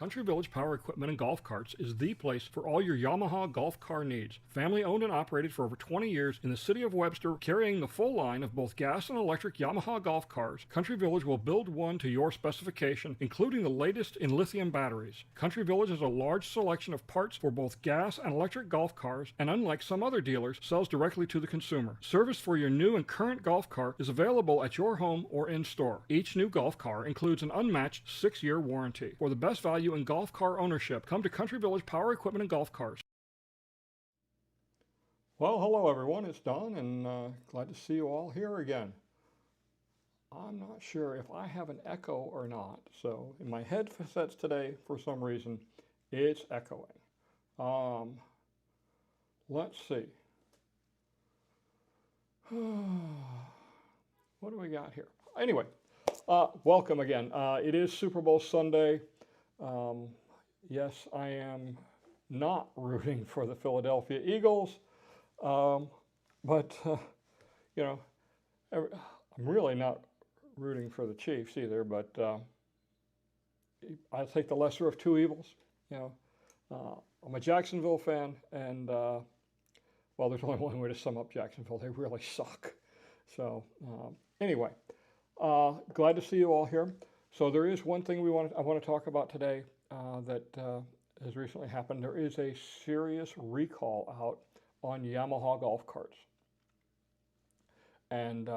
Country Village Power Equipment and Golf Carts is the place for all your Yamaha golf car needs. Family owned and operated for over 20 years in the city of Webster, carrying the full line of both gas and electric Yamaha golf cars, Country Village will build one to your specification, including the latest in lithium batteries. Country Village has a large selection of parts for both gas and electric golf cars, and unlike some other dealers, sells directly to the consumer. Service for your new and current golf car is available at your home or in store. Each new golf car includes an unmatched 6-year warranty. For the best value in golf car ownership, come to Country Village Power Equipment and Golf Cars. Well, hello everyone, it's Don, and glad to see you all here again. I'm not sure if I have an echo or not, so in my headsets today, for some reason, it's echoing. Let's see. What do we got here? Anyway, welcome again. It is Super Bowl Sunday. Yes, I am not rooting for the Philadelphia Eagles, but you know, I'm really not rooting for the Chiefs either. But I take the lesser of two evils. You know, I'm a Jacksonville fan, and well, there's only one way to sum up Jacksonville. They really suck. So anyway, glad to see you all here. So there is one thing I want to talk about today that has recently happened. There is a serious recall out on Yamaha golf carts. And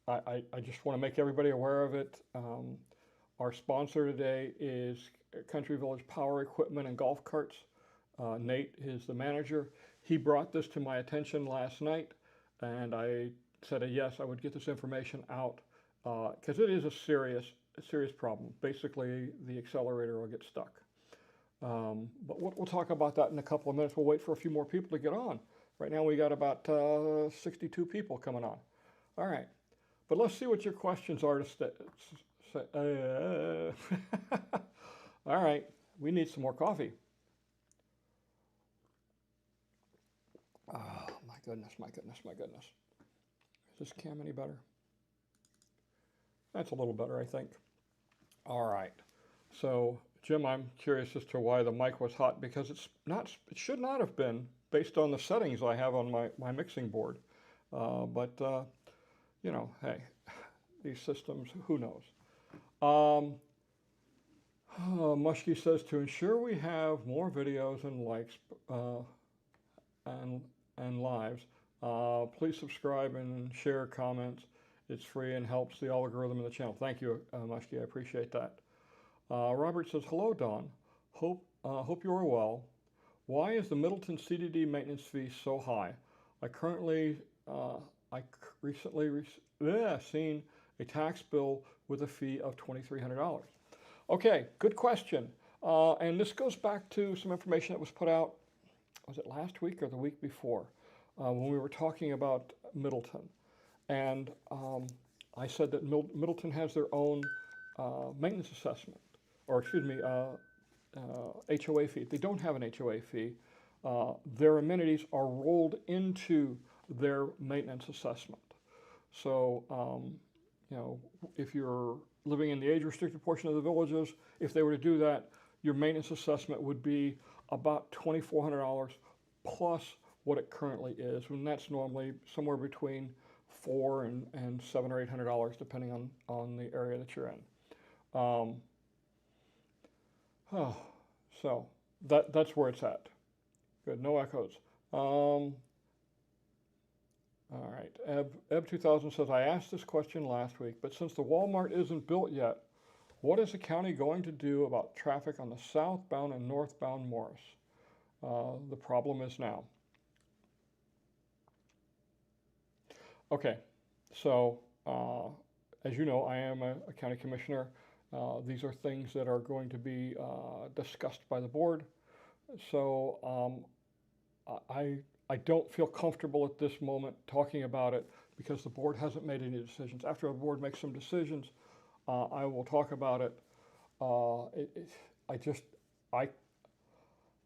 I just want to make everybody aware of it. Our sponsor today is Country Village Power Equipment and Golf Carts. Nate is the manager. He brought this to my attention last night, and I said yes, I would get this information out because it is a serious problem. Basically, the accelerator will get stuck. But we'll talk about that in a couple of minutes. We'll wait for a few more people to get on. Right now we got about 62 people coming on. All right, but let's see what your questions are to say. All right, we need some more coffee. Oh, my goodness, my goodness, my goodness. Is this cam any better? That's a little better, I think. All right. So, Jim, I'm curious as to why the mic was hot, because it should not have been based on the settings I have on my mixing board. But you know, hey, these systems, who knows? Muskie says, to ensure we have more videos and likes and lives, please subscribe and share comments. It's free and helps the algorithm of the channel. Thank you, Muskie. I appreciate that. Robert says, hello, Don. Hope you are well. Why is the Middleton CDD maintenance fee so high? I recently seen a tax bill with a fee of $2,300. Okay, good question. And this goes back to some information that was put out, was it last week or the week before, when we were talking about Middleton. And I said that Middleton has their own maintenance assessment, or excuse me, HOA fee. They don't have an HOA fee. Their amenities are rolled into their maintenance assessment. So, you know, if you're living in the age-restricted portion of the villages, if they were to do that, your maintenance assessment would be about $2,400 plus what it currently is, and that's normally somewhere between $400 and $700 or $800, depending on the area that you're in. So that's where it's at. Good, no echoes. All right, Eb 2000 says, I asked this question last week, but since the Walmart isn't built yet, what is the county going to do about traffic on the southbound and northbound Morris? The problem is now. Okay, so as you know, I am a county commissioner. These are things that are going to be discussed by the board. So I don't feel comfortable at this moment talking about it because the board hasn't made any decisions. After the board makes some decisions, I will talk about it.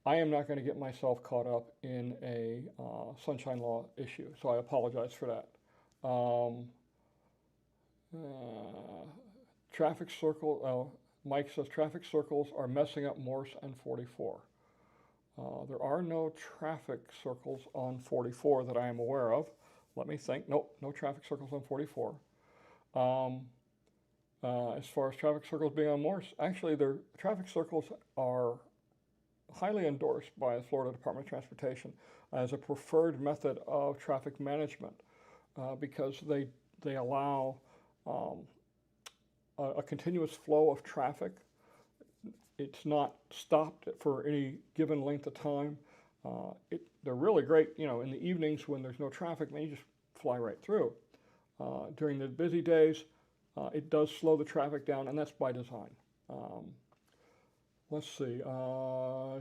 I am not going to get myself caught up in a sunshine law issue, so I apologize for that. Traffic circle, Mike says traffic circles are messing up Morse and 44. There are no traffic circles on 44 that I am aware of. Let me think. Nope, no traffic circles on 44. As far as traffic circles being on Morse, actually, their traffic circles are highly endorsed by the Florida Department of Transportation as a preferred method of traffic management because they allow a continuous flow of traffic. It's not stopped for any given length of time. They're really great, you know, in the evenings when there's no traffic, man, you just fly right through. During the busy days, it does slow the traffic down, and that's by design. Let's see.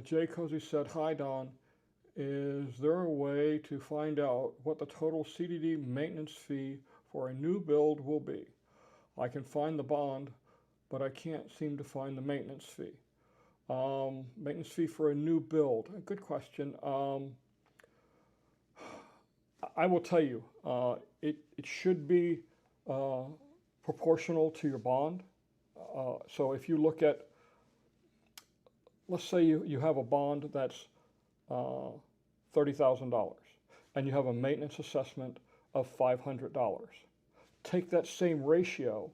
Jay Cozy said, "Hi, Don. Is there a way to find out what the total CDD maintenance fee for a new build will be? I can find the bond, but I can't seem to find the maintenance fee." Maintenance fee for a new build. A good question. I will tell you, it should be proportional to your bond. So if you look at, let's say you have a bond that's $30,000 and you have a maintenance assessment of $500. Take that same ratio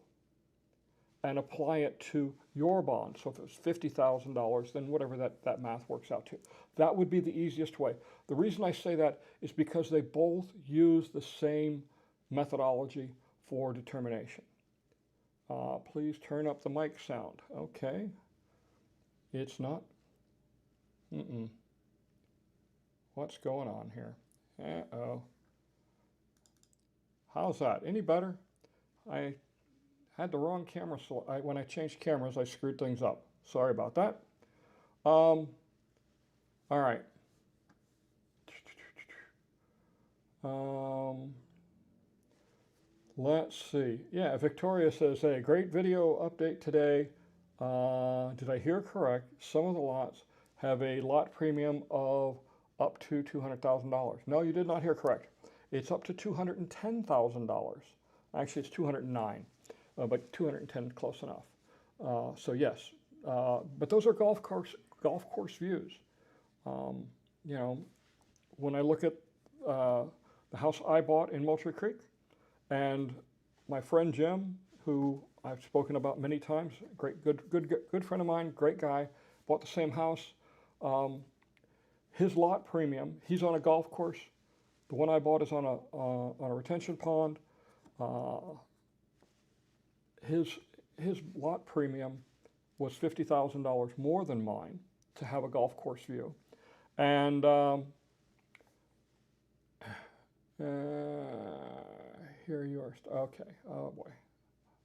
and apply it to your bond. So if it was $50,000, then whatever that math works out to. That would be the easiest way. The reason I say that is because they both use the same methodology for determination. Please turn up the mic sound. Okay. It's not. What's going on here? Uh-oh. How's that? Any better? I had the wrong camera, so when I changed cameras, I screwed things up. Sorry about that. All right. Let's see. Yeah, Victoria says, "Hey, great video update today. Did I hear correct? Some of the lots have a lot premium of up to $200,000. No, you did not hear correct. It's up to $210,000. Actually, it's 209, but 210 close enough. So yes, but those are golf course views. You know, when I look at the house I bought in Moultrie Creek, and my friend Jim, who I've spoken about many times, good friend of mine, great guy, bought the same house. His lot premium, he's on a golf course. The one I bought is on a retention pond. His lot premium was $50,000 more than mine to have a golf course view. And here you are. Okay. Oh boy.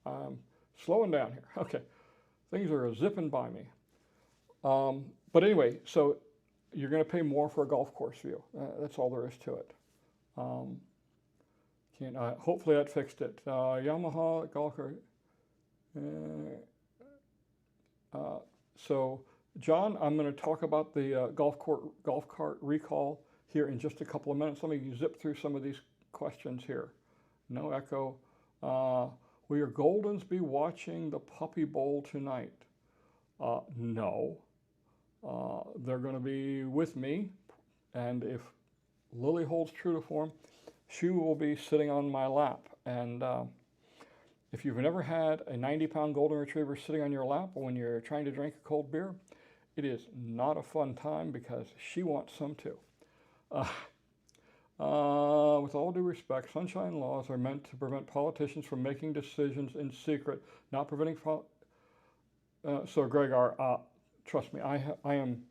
I'm slowing down here. Okay. Things are zipping by me. But anyway, so you're going to pay more for a golf course view. That's all there is to it. Hopefully that fixed it. Yamaha golf cart. So, John, I'm going to talk about the golf cart recall here in just a couple of minutes. Let me zip through some of these questions here. No echo. Will your Goldens be watching the Puppy Bowl tonight? No. They're going to be with me, and if Lily holds true to form, she will be sitting on my lap. And if you've never had a 90-pound Golden Retriever sitting on your lap when you're trying to drink a cold beer, it is not a fun time because she wants some too. With all due respect, sunshine laws are meant to prevent politicians from making decisions in secret, not preventing. So, Gregor, trust me, I am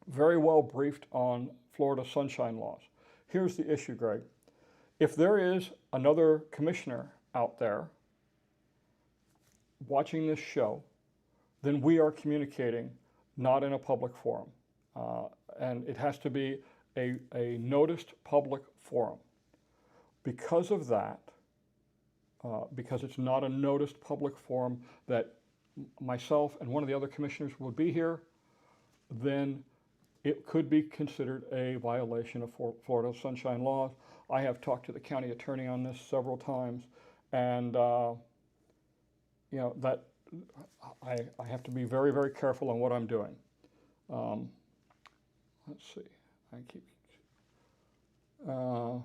very well briefed on Florida sunshine laws. Here's the issue, Greg. If there is another commissioner out there watching this show, then we are communicating not in a public forum. And it has to be a noticed public forum. Because of that, because it's not a noticed public forum that myself and one of the other commissioners would be here, then it could be considered a violation of Florida sunshine laws. I have talked to the county attorney on this several times, and you know, I have to be very, very careful on what I'm doing. Um, let's see. I keep, uh,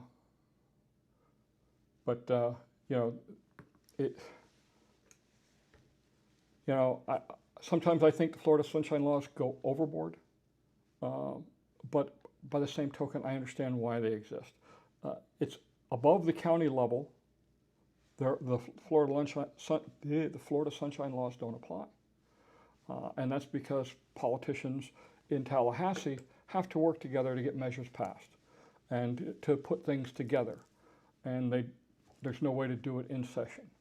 but you know, it. You know, sometimes I think the Florida Sunshine Laws go overboard, uh, but by the same token, I understand why they exist. It's above the county level. The Florida Sunshine Laws don't apply, and that's because politicians in Tallahassee have to work together to get measures passed and to put things together, and there's no way to do it in session.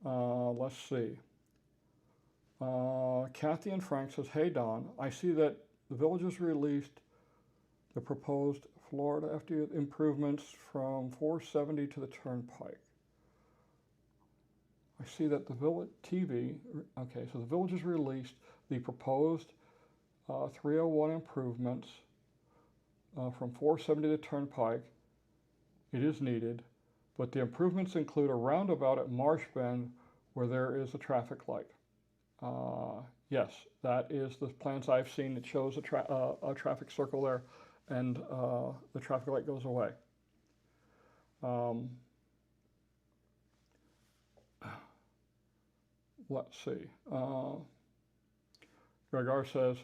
Let's see. Kathy and Frank says, "Hey Don, I see that the village has released the proposed Florida FD improvements from 470 to the Turnpike. I see that the village TV, okay, so the village has released the proposed 301 improvements from 470 to Turnpike. It is needed, but the improvements include a roundabout at Marsh Bend where there is a traffic light." Yes, that is the plans I've seen. It shows a traffic circle there, and the traffic light goes away. Let's see. Gregar says,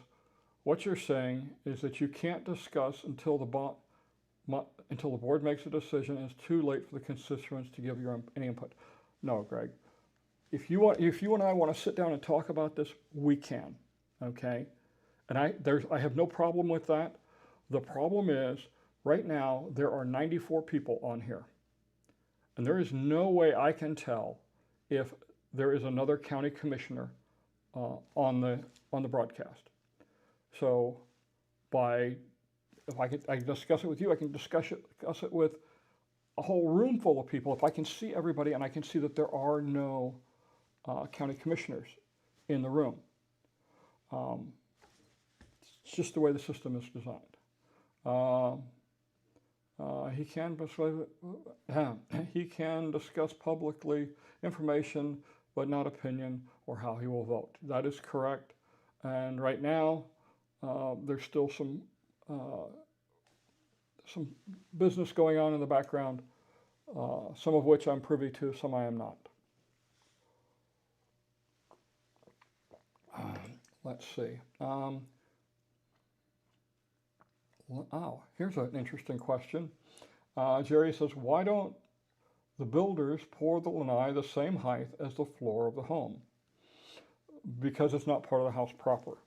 "What you're saying is that you can't discuss until the board makes a decision, and it's too late for the constituents to give any input." No, Greg. If you and I want to sit down and talk about this, we can, okay? And I have no problem with that. The problem is, right now, there are 94 people on here. And there is no way I can tell if there is another county commissioner on the broadcast. So if I can discuss it with you, I can discuss it with a whole room full of people. If I can see everybody and I can see that there are no county commissioners in the room. It's just the way the system is designed. He can discuss publicly information, but not opinion or how he will vote. That is correct. And right now, there's still some business going on in the background, some of which I'm privy to, some I am not. Let's see. Here's an interesting question. Jerry says, "Why don't the builders pour the lanai the same height as the floor of the home?" Because it's not part of the house proper.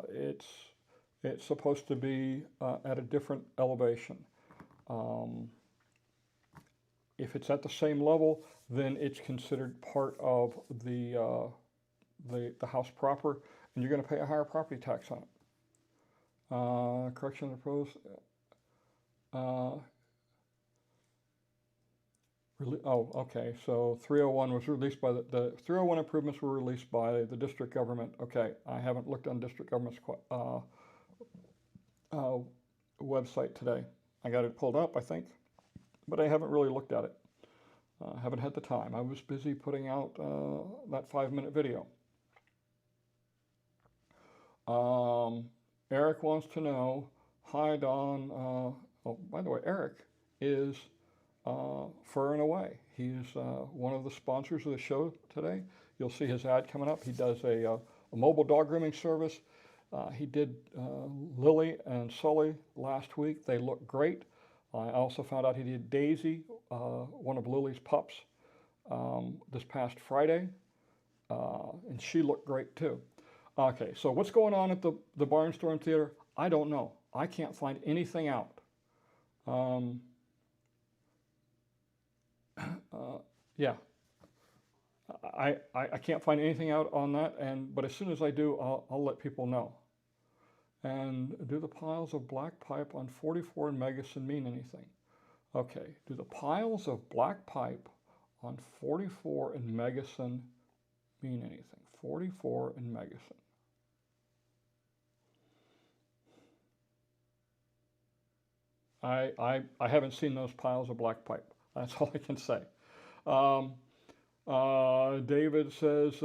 It's supposed to be at a different elevation. If it's at the same level, then it's considered part of the house proper, and you're going to pay a higher property tax on it. Correction of the pros. Okay. So 301 was released by the 301 improvements were released by the district government. Okay, I haven't looked on district government's website today. I got it pulled up, I think, but I haven't really looked at it. Haven't had the time. I was busy putting out that 5-minute video. Eric wants to know, "Hi Don." By the way, Eric is Fur and Away. He's one of the sponsors of the show today. You'll see his ad coming up. He does a mobile dog grooming service. He did Lily and Sully last week. They look great. I also found out he did Daisy, one of Lily's pups, this past Friday, and she looked great too. Okay, so what's going on at the Barnstorm Theater? I don't know. I can't find anything out. Yeah, I can't find anything out on that, but as soon as I do, I'll let people know. And do the piles of black pipe on 44 in Megacin mean anything? Okay, do the piles of black pipe on 44 in Megacin mean anything? 44 in Megacin. I haven't seen those piles of black pipe. That's all I can say. David says,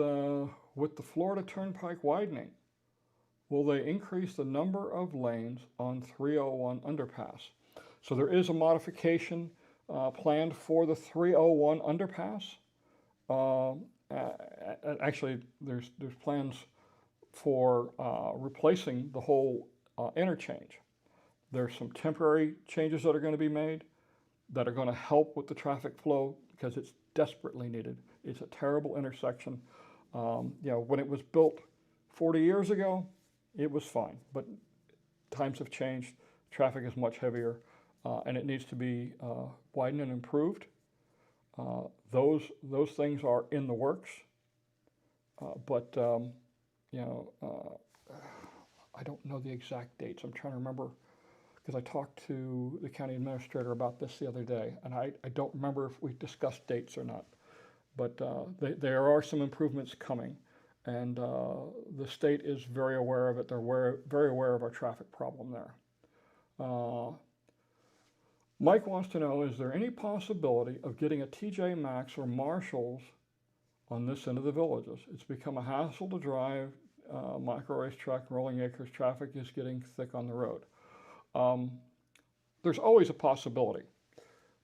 with the Florida Turnpike widening, will they increase the number of lanes on 301 underpass? So there is a modification planned for the 301 underpass. Actually, there's plans for replacing the whole interchange. There's some temporary changes that are going to be made that are going to help with the traffic flow because it's desperately needed. It's a terrible intersection. When it was built 40 years ago, it was fine, but times have changed. Traffic is much heavier, and it needs to be widened and improved. Those things are in the works, but I don't know the exact dates. I'm trying to remember because I talked to the county administrator about this the other day, and I don't remember if we discussed dates or not. But there are some improvements coming, and the state is very aware of it. They're very aware of our traffic problem there. Mike wants to know, is there any possibility of getting a TJ Maxx or Marshalls on this end of the villages? It's become a hassle to drive, micro racetrack, rolling acres, traffic is getting thick on the road. There's always a possibility,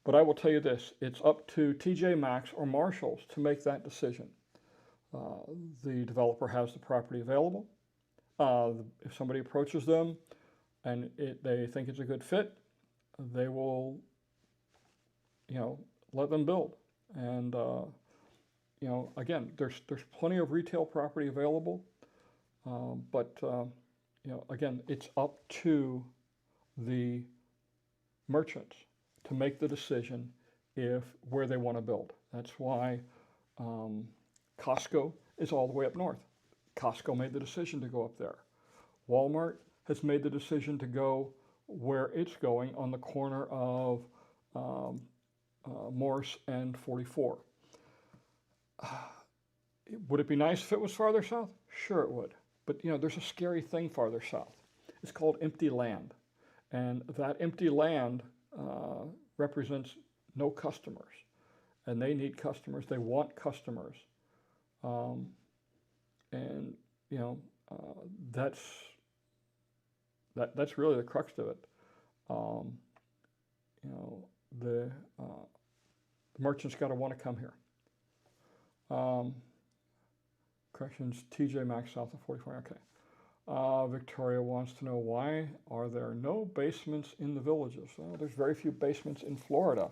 but I will tell you this, it's up to TJ Maxx or Marshalls to make that decision. The developer has the property available. If somebody approaches them and they think it's a good fit, they will, let them build. And, again, there's plenty of retail property available, but again, it's up to the merchants to make the decision where they want to build. That's why Costco is all the way up north. Costco made the decision to go up there. Walmart has made the decision to go where it's going on the corner of Morse and 44. Would it be nice if it was farther south? Sure it would. But there's a scary thing farther south. It's called empty land. And that empty land represents no customers. And they need customers. They want customers. That's really the crux of it. The merchants got to want to come here. Corrections, TJ Maxx south of 44. Okay. Victoria wants to know, why are there no basements in the villages? Well, there's very few basements in Florida.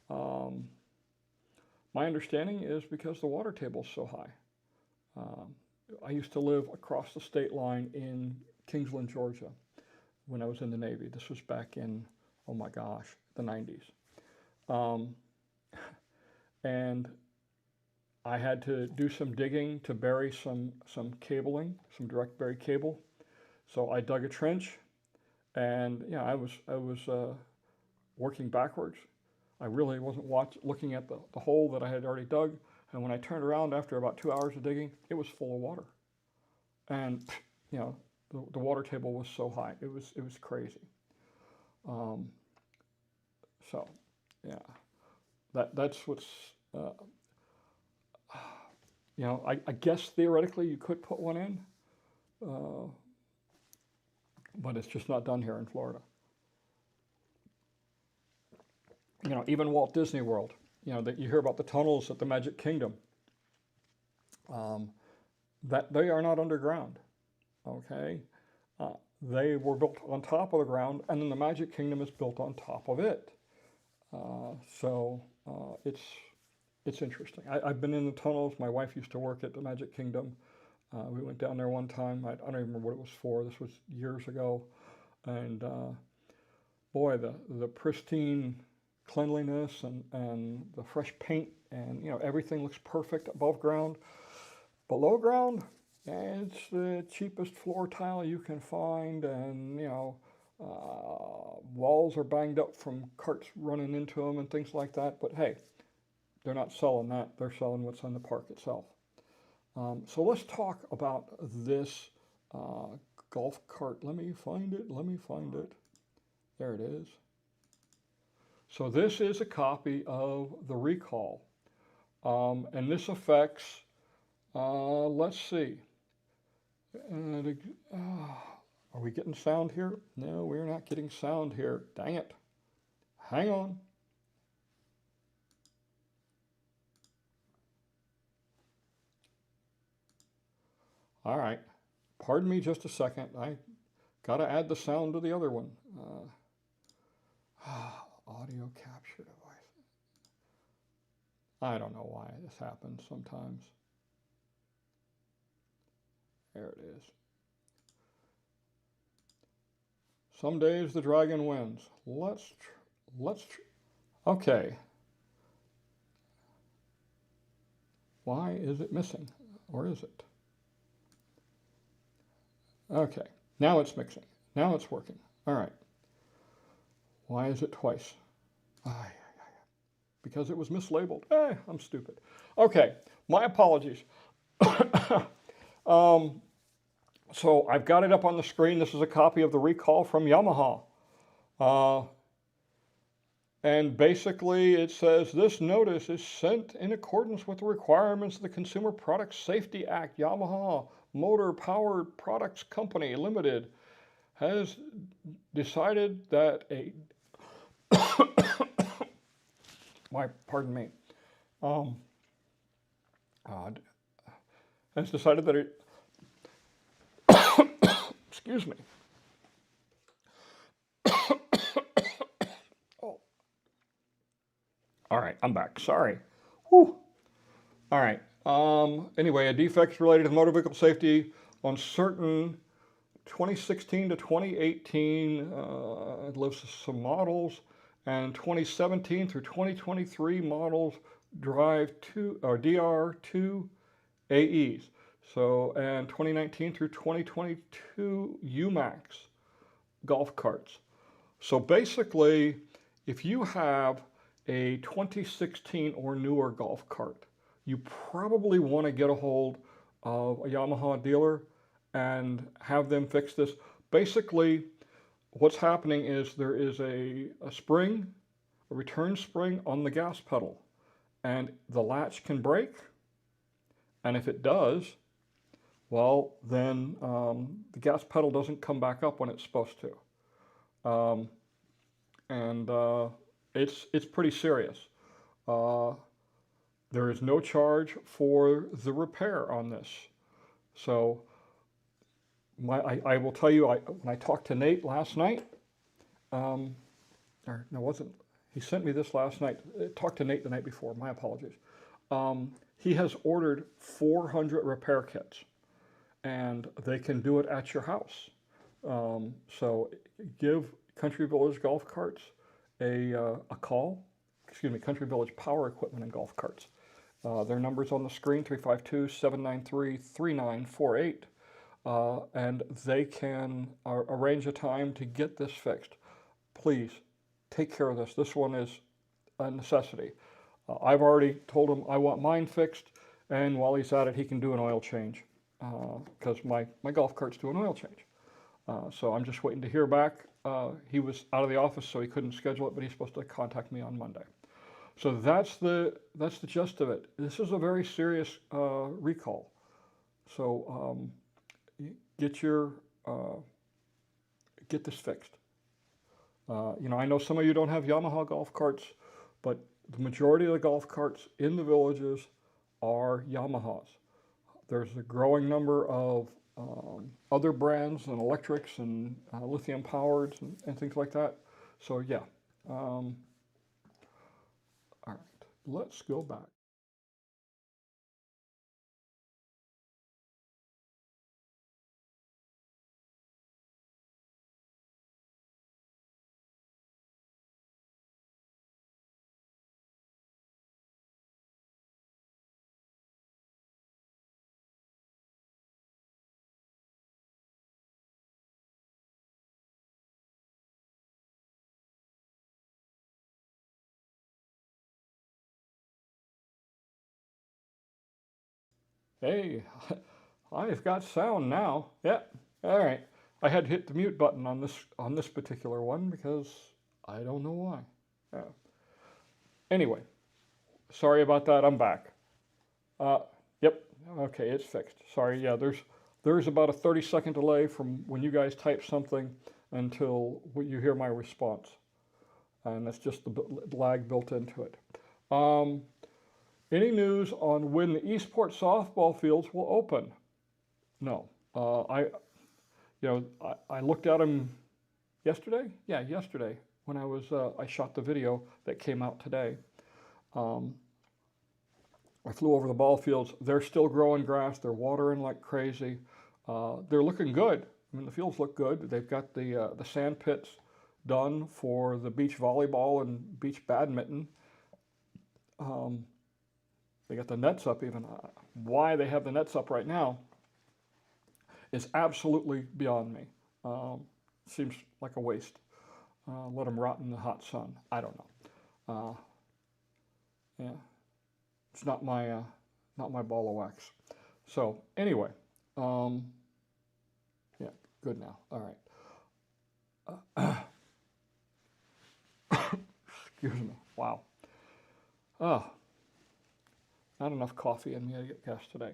My understanding is because the water table is so high. I used to live across the state line in Kingsland, Georgia, when I was in the Navy. This was back in, oh my gosh, the 90s. And I had to do some digging to bury some cabling, some direct buried cable. So I dug a trench, and I was working backwards. I really wasn't looking at the hole that I had already dug. And when I turned around after about 2 hours of digging, it was full of water. And the water table was so high, it was crazy. So yeah, that's what's. I guess theoretically you could put one in, but it's just not done here in Florida. Even Walt Disney World, that you hear about the tunnels at the Magic Kingdom, that they are not underground, okay? They were built on top of the ground, and then the Magic Kingdom is built on top of it. It's interesting. I've been in the tunnels. My wife used to work at the Magic Kingdom. We went down there one time. I don't even remember what it was for. This was years ago. And boy, the pristine cleanliness and the fresh paint, and everything looks perfect above ground. Below ground, it's the cheapest floor tile you can find, and walls are banged up from carts running into them and things like that. But hey, they're not selling that. They're selling what's on the park itself. So let's talk about this golf cart. Let me find it. There it is. So this is a copy of the recall. And this affects, let's see, are we getting sound here? No, we're not getting sound here. Dang it. Hang on. All right. Pardon me just a second. I got to add the sound to the other one. Audio capture device. I don't know why this happens sometimes. There it is. Some days the dragon wins. Okay. Why is it missing? Or is it? Okay. Now it's mixing. Now it's working. All right. Why is it twice? Because it was mislabeled. I'm stupid. Okay. My apologies. So I've got it up on the screen. This is a copy of the recall from Yamaha. And basically it says, this notice is sent in accordance with the requirements of the Consumer Product Safety Act. Yamaha Motor Powered Products Company Limited has decided that pardon me, has decided that excuse me. Oh. All right, I'm back. Sorry. Whew. All right. Anyway, a defect related to motor vehicle safety on certain 2016 to 2018 it lists some models, and 2017 through 2023 models drive to or DR2 AEs. So, and 2019 through 2022 UMAX golf carts. So basically, if you have a 2016 or newer golf cart, you probably want to get a hold of a Yamaha dealer and have them fix this. Basically, what's happening is there is a spring, a return spring on the gas pedal, and the latch can break. And if it does, well, then the gas pedal doesn't come back up when it's supposed to. It's pretty serious. There is no charge for the repair on this. So I will tell you, when I talked to Nate last night, he sent me this last night. I talked to Nate the night before, my apologies. He has ordered 400 repair kits, and they can do it at your house. So give Country Village Golf Carts a call. Excuse me, Country Village Power Equipment and Golf Carts. Their number's on the screen, 352-793-3948. And they can arrange a time to get this fixed. Please take care of this. This one is a necessity. I've already told him I want mine fixed, and while he's at it, he can do an oil change, because my golf cart's do an oil change. So I'm just waiting to hear back. He was out of the office, so he couldn't schedule it, but he's supposed to contact me on Monday. So that's the gist of it. This is a very serious recall. So get this fixed. I know some of you don't have Yamaha golf carts, but the majority of the golf carts in the villages are Yamahas. There's a growing number of other brands and electrics and lithium powered and things like that. So yeah. All right, let's go back. Hey, I've got sound now. Yep. All right. I had to hit the mute button on this particular one because I don't know why. Yeah. Anyway, sorry about that. I'm back. Yep. Okay, it's fixed. Sorry. Yeah, there's about a 30-second delay from when you guys type something until you hear my response, and that's just the lag built into it. Any news on when the Eastport softball fields will open? No. I looked at them yesterday. Yeah, yesterday when I shot the video that came out today. I flew over the ball fields. They're still growing grass. They're watering like crazy. They're looking good. I mean, the fields look good. They've got the sand pits done for the beach volleyball and beach badminton. They got the nets up even. Why they have the nets up right now is absolutely beyond me. Seems like a waste. Let them rot in the hot sun. I don't know. Yeah, it's not my ball of wax. So anyway, yeah, good now. All right. Excuse me. Wow. Not enough coffee in me to get gas today.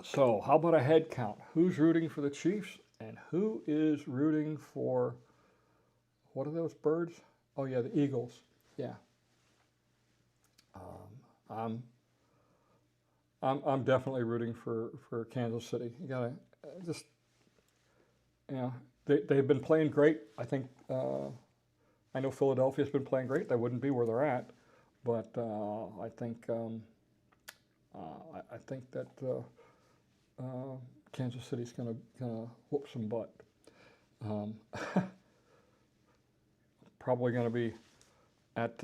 So how about a head count? Who's rooting for the Chiefs and who is rooting for, what are those birds? Oh yeah, the Eagles. Yeah. I'm definitely rooting for Kansas City. You gotta just, you know, they've been playing great. I think I know Philadelphia's been playing great. They wouldn't be where they're at, but I think that Kansas City's gonna whoop some butt. Probably gonna be at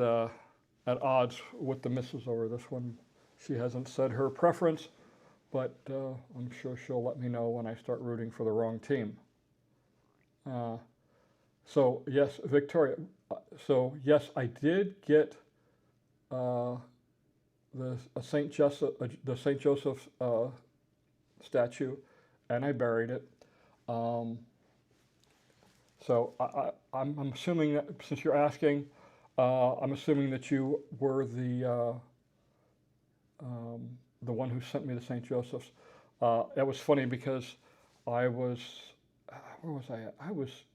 odds with the missus over this one. She hasn't said her preference, but I'm sure she'll let me know when I start rooting for the wrong team. So yes, Victoria. So yes, I did get the Saint Joseph's statue, and I buried it. So I'm assuming that, since you're asking, I'm assuming that you were the one who sent me the St. Joseph's. It was funny because I was, where was I at? I was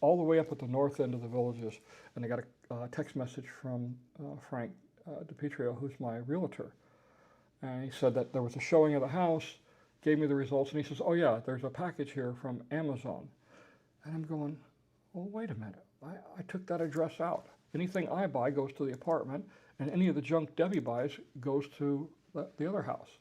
all the way up at the north end of the Villages, and I got a text message from Frank DiPietro, who's my realtor. And he said that there was a showing of the house, gave me the results, and he says, oh yeah, there's a package here from Amazon. And I'm going, well, wait a minute. I took that address out. Anything I buy goes to the apartment, and any of the junk Debbie buys goes to the other house.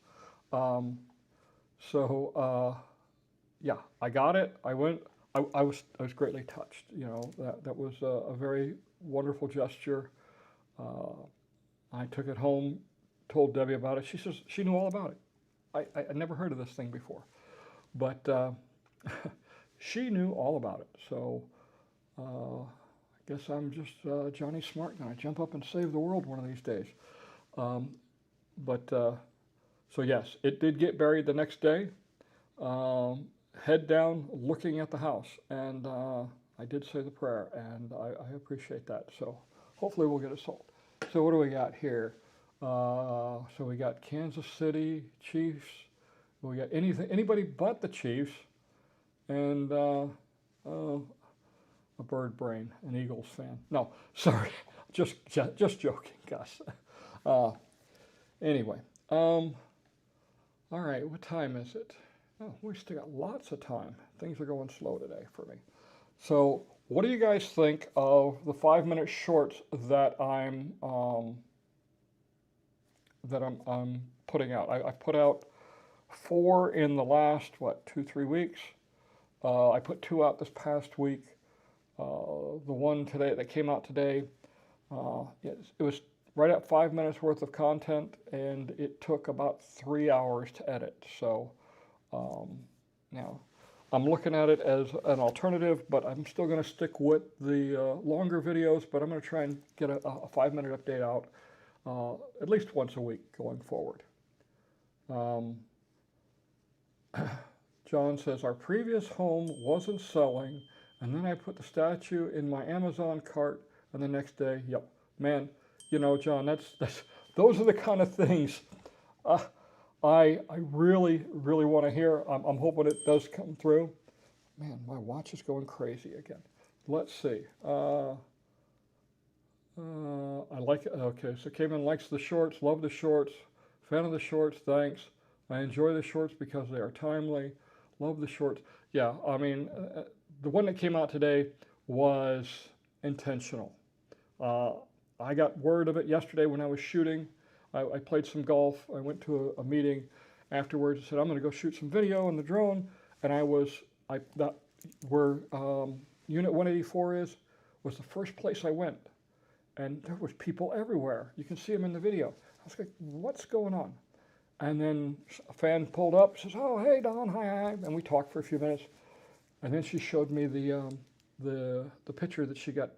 Yeah, I got it. I went. I was greatly touched. You know, that was a very wonderful gesture. I took it home, told Debbie about it. She says she knew all about it. I never heard of this thing before, but she knew all about it. So I guess I'm just Johnny Smart now. I jump up and save the world one of these days. So yes, it did get buried the next day. Head down, looking at the house, and I did say the prayer, and I appreciate that. So hopefully we'll get it sold. So what do we got here? So we got Kansas City Chiefs. We got anybody but the Chiefs, and a bird brain, an Eagles fan. No, sorry, just joking, Gus. Anyway, all right, what time is it? Oh, we still got lots of time. Things are going slow today for me. So, what do you guys think of the 5-minute shorts that I'm putting out? I put out 4 in the last 2-3 weeks. I put 2 out this past week. The one today that came out today, it was right at 5 minutes worth of content, and it took about 3 hours to edit. So now I'm looking at it as an alternative, but I'm still going to stick with the longer videos, but I'm going to try and get a 5-minute update out at least once a week going forward. John says, our previous home wasn't selling, and then I put the statue in my Amazon cart, and the next day, yep, man, you know, John, that's those are the kind of things uh, I really want to hear. I'm hoping it does come through. Man, my watch is going crazy again. Let's see. I like it. Okay, so Cayman likes the shorts, love the shorts, fan of the shorts, thanks. I enjoy the shorts because they are timely. Love the shorts. Yeah, I mean, the one that came out today was intentional. Uh, I got word of it yesterday when I was shooting. I played some golf. I went to a meeting afterwards. I said, I'm going to go shoot some video on the drone. And that where Unit 184 is, was the first place I went. And there was people everywhere. You can see them in the video. I was like, what's going on? And then a fan pulled up, says, oh, hey, Don, hi. And we talked for a few minutes. And then she showed me the picture that she got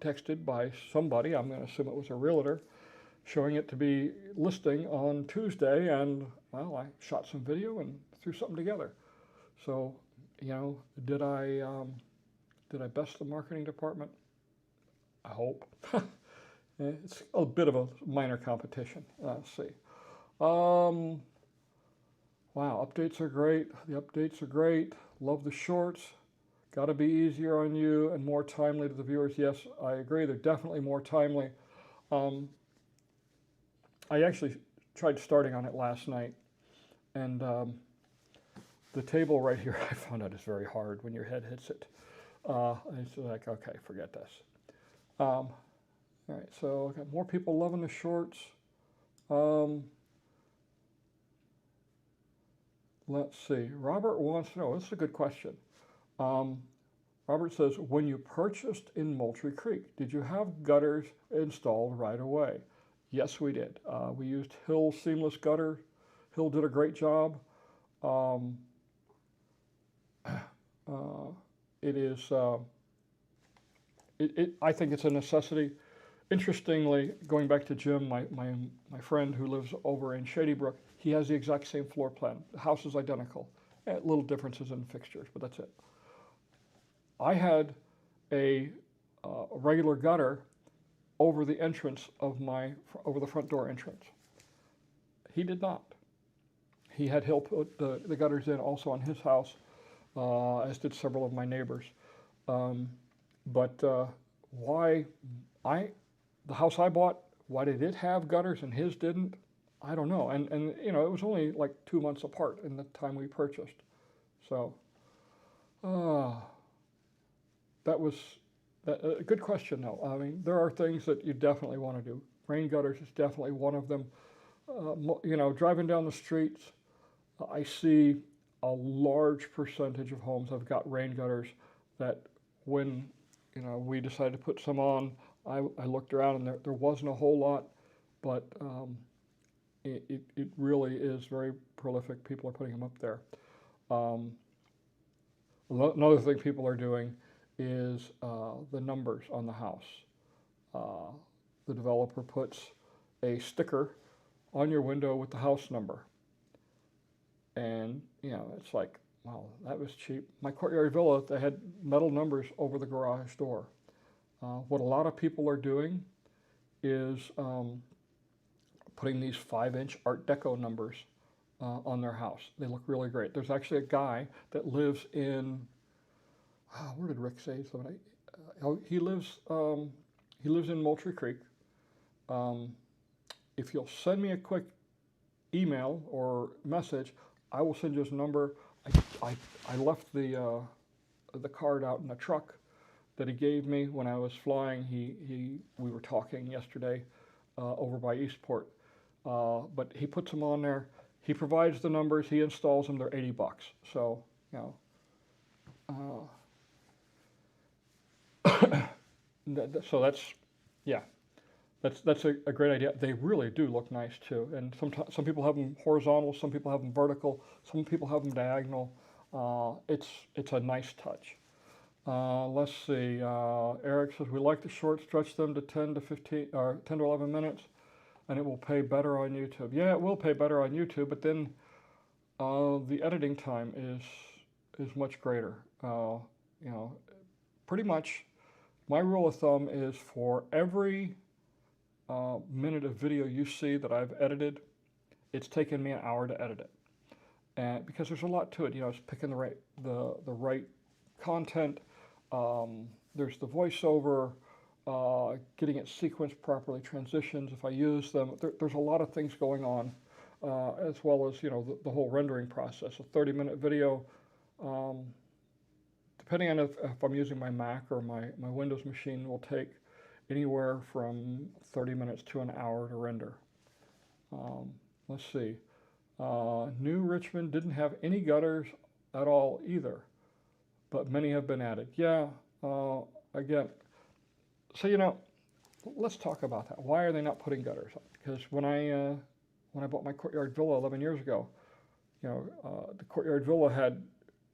texted by somebody. I'm going to assume it was a realtor, showing it to be listing on Tuesday. And, well, I shot some video and threw something together. So, you know, did I best the marketing department? I hope. It's a bit of a minor competition. Let's see. Wow, updates are great. The updates are great. Love the shorts. Got to be easier on you and more timely to the viewers. Yes, I agree. They're definitely more timely. I actually tried starting on it last night, and the table right here, I found out is very hard when your head hits it. It's like, okay, forget this. All right, so I got more people loving the shorts. Let's see. Robert wants to know, this is a good question. Robert says, when you purchased in Moultrie Creek, did you have gutters installed right away? Yes, we did. We used Hill seamless gutter. Hill did a great job. I think it's a necessity. Interestingly, going back to Jim, my friend who lives over in Shady Brook, he has the exact same floor plan. The house is identical. Little differences in fixtures, but that's it. I had a regular gutter over the entrance of over the front door entrance. He did not. He had Hill put the gutters in also on his house, as did several of my neighbors. But why the house I bought, why did it have gutters and his didn't? I don't know. And you know, it was only like 2 months apart in the time we purchased. So that was a good question, though. I mean, there are things that you definitely want to do. Rain gutters is definitely one of them. You know, driving down the streets, I see a large percentage of homes have got rain gutters that when, you know, we decided to put some on, I looked around and there wasn't a whole lot, but it really is very prolific. People are putting them up there. Another thing people are doing is the numbers on the house. The developer puts a sticker on your window with the house number. And, you know, it's like, wow, that was cheap. My Courtyard Villa, they had metal numbers over the garage door. What a lot of people are doing is putting these 5-inch Art Deco numbers on their house. They look really great. There's actually a guy that lives in, where did Rick say something? He lives in Moultrie Creek. If you'll send me a quick email or message, I will send you his number. I left the card out in the truck that he gave me when I was flying. We were talking yesterday over by Eastport, but he puts them on there. He provides the numbers. He installs them. They're $80. So, you know, so that's, yeah, that's a great idea. They really do look nice too. And some people have them horizontal, some people have them vertical, some people have them diagonal. It's a nice touch. Let's see. Eric says, we like the short, stretch them to 10 to 11 minutes, and it will pay better on YouTube. Yeah, it will pay better on YouTube, but then the editing time is much greater. You know, pretty much my rule of thumb is for every minute of video you see that I've edited, it's taken me an hour to edit it. And because there's a lot to it, you know, it's picking the right content. There's the voiceover, getting it sequenced properly, transitions if I use them. There's a lot of things going on, as well as, you know, the whole rendering process. A 30-minute video, depending on if I'm using my Mac or my Windows machine, will take anywhere from 30 minutes to an hour to render. Let's see. New Richmond didn't have any gutters at all either, but many have been added. Yeah, again, so, you know, let's talk about that. Why are they not putting gutters up? Because when I bought my courtyard villa 11 years ago, you know, the courtyard villa had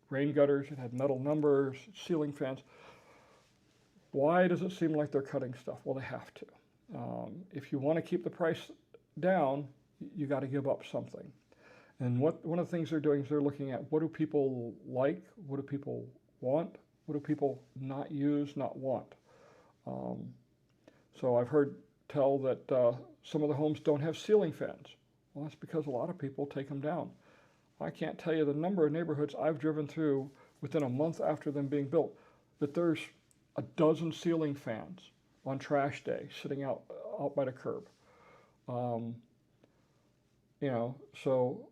rain gutters, it had metal numbers, ceiling fans. Why does it seem like they're cutting stuff? Well, they have to. If you want to keep the price down, you got to give up something. And one of the things they're doing is they're looking at what do people like, what do people want, what do people not use, not want. So I've heard tell that some of the homes don't have ceiling fans. Well, that's because a lot of people take them down. I can't tell you the number of neighborhoods I've driven through within a month after them being built that there's a dozen ceiling fans on trash day sitting out by the curb. You know, so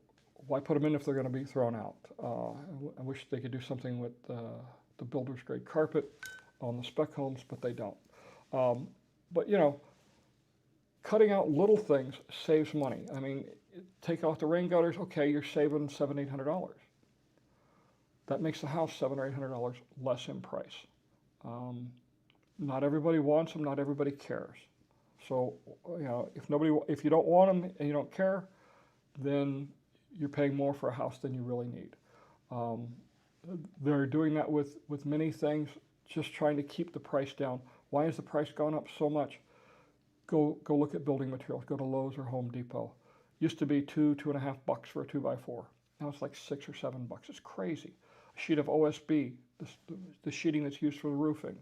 why put them in if they're going to be thrown out? I wish they could do something with the builder's grade carpet on the spec homes, but they don't. But, you know, cutting out little things saves money. I mean, take out the rain gutters, okay, you're saving $700, $800. That makes the house $700 or $800 less in price. Not everybody wants them, not everybody cares. So, you know, if you don't want them and you don't care, then you're paying more for a house than you really need. They're doing that with many things, just trying to keep the price down. Why has the price gone up so much? Go look at building materials. Go to Lowe's or Home Depot. Used to be $2.50 for a 2x4. Now it's like $6 or $7. It's crazy. A sheet of OSB, the sheeting that's used for the roofing,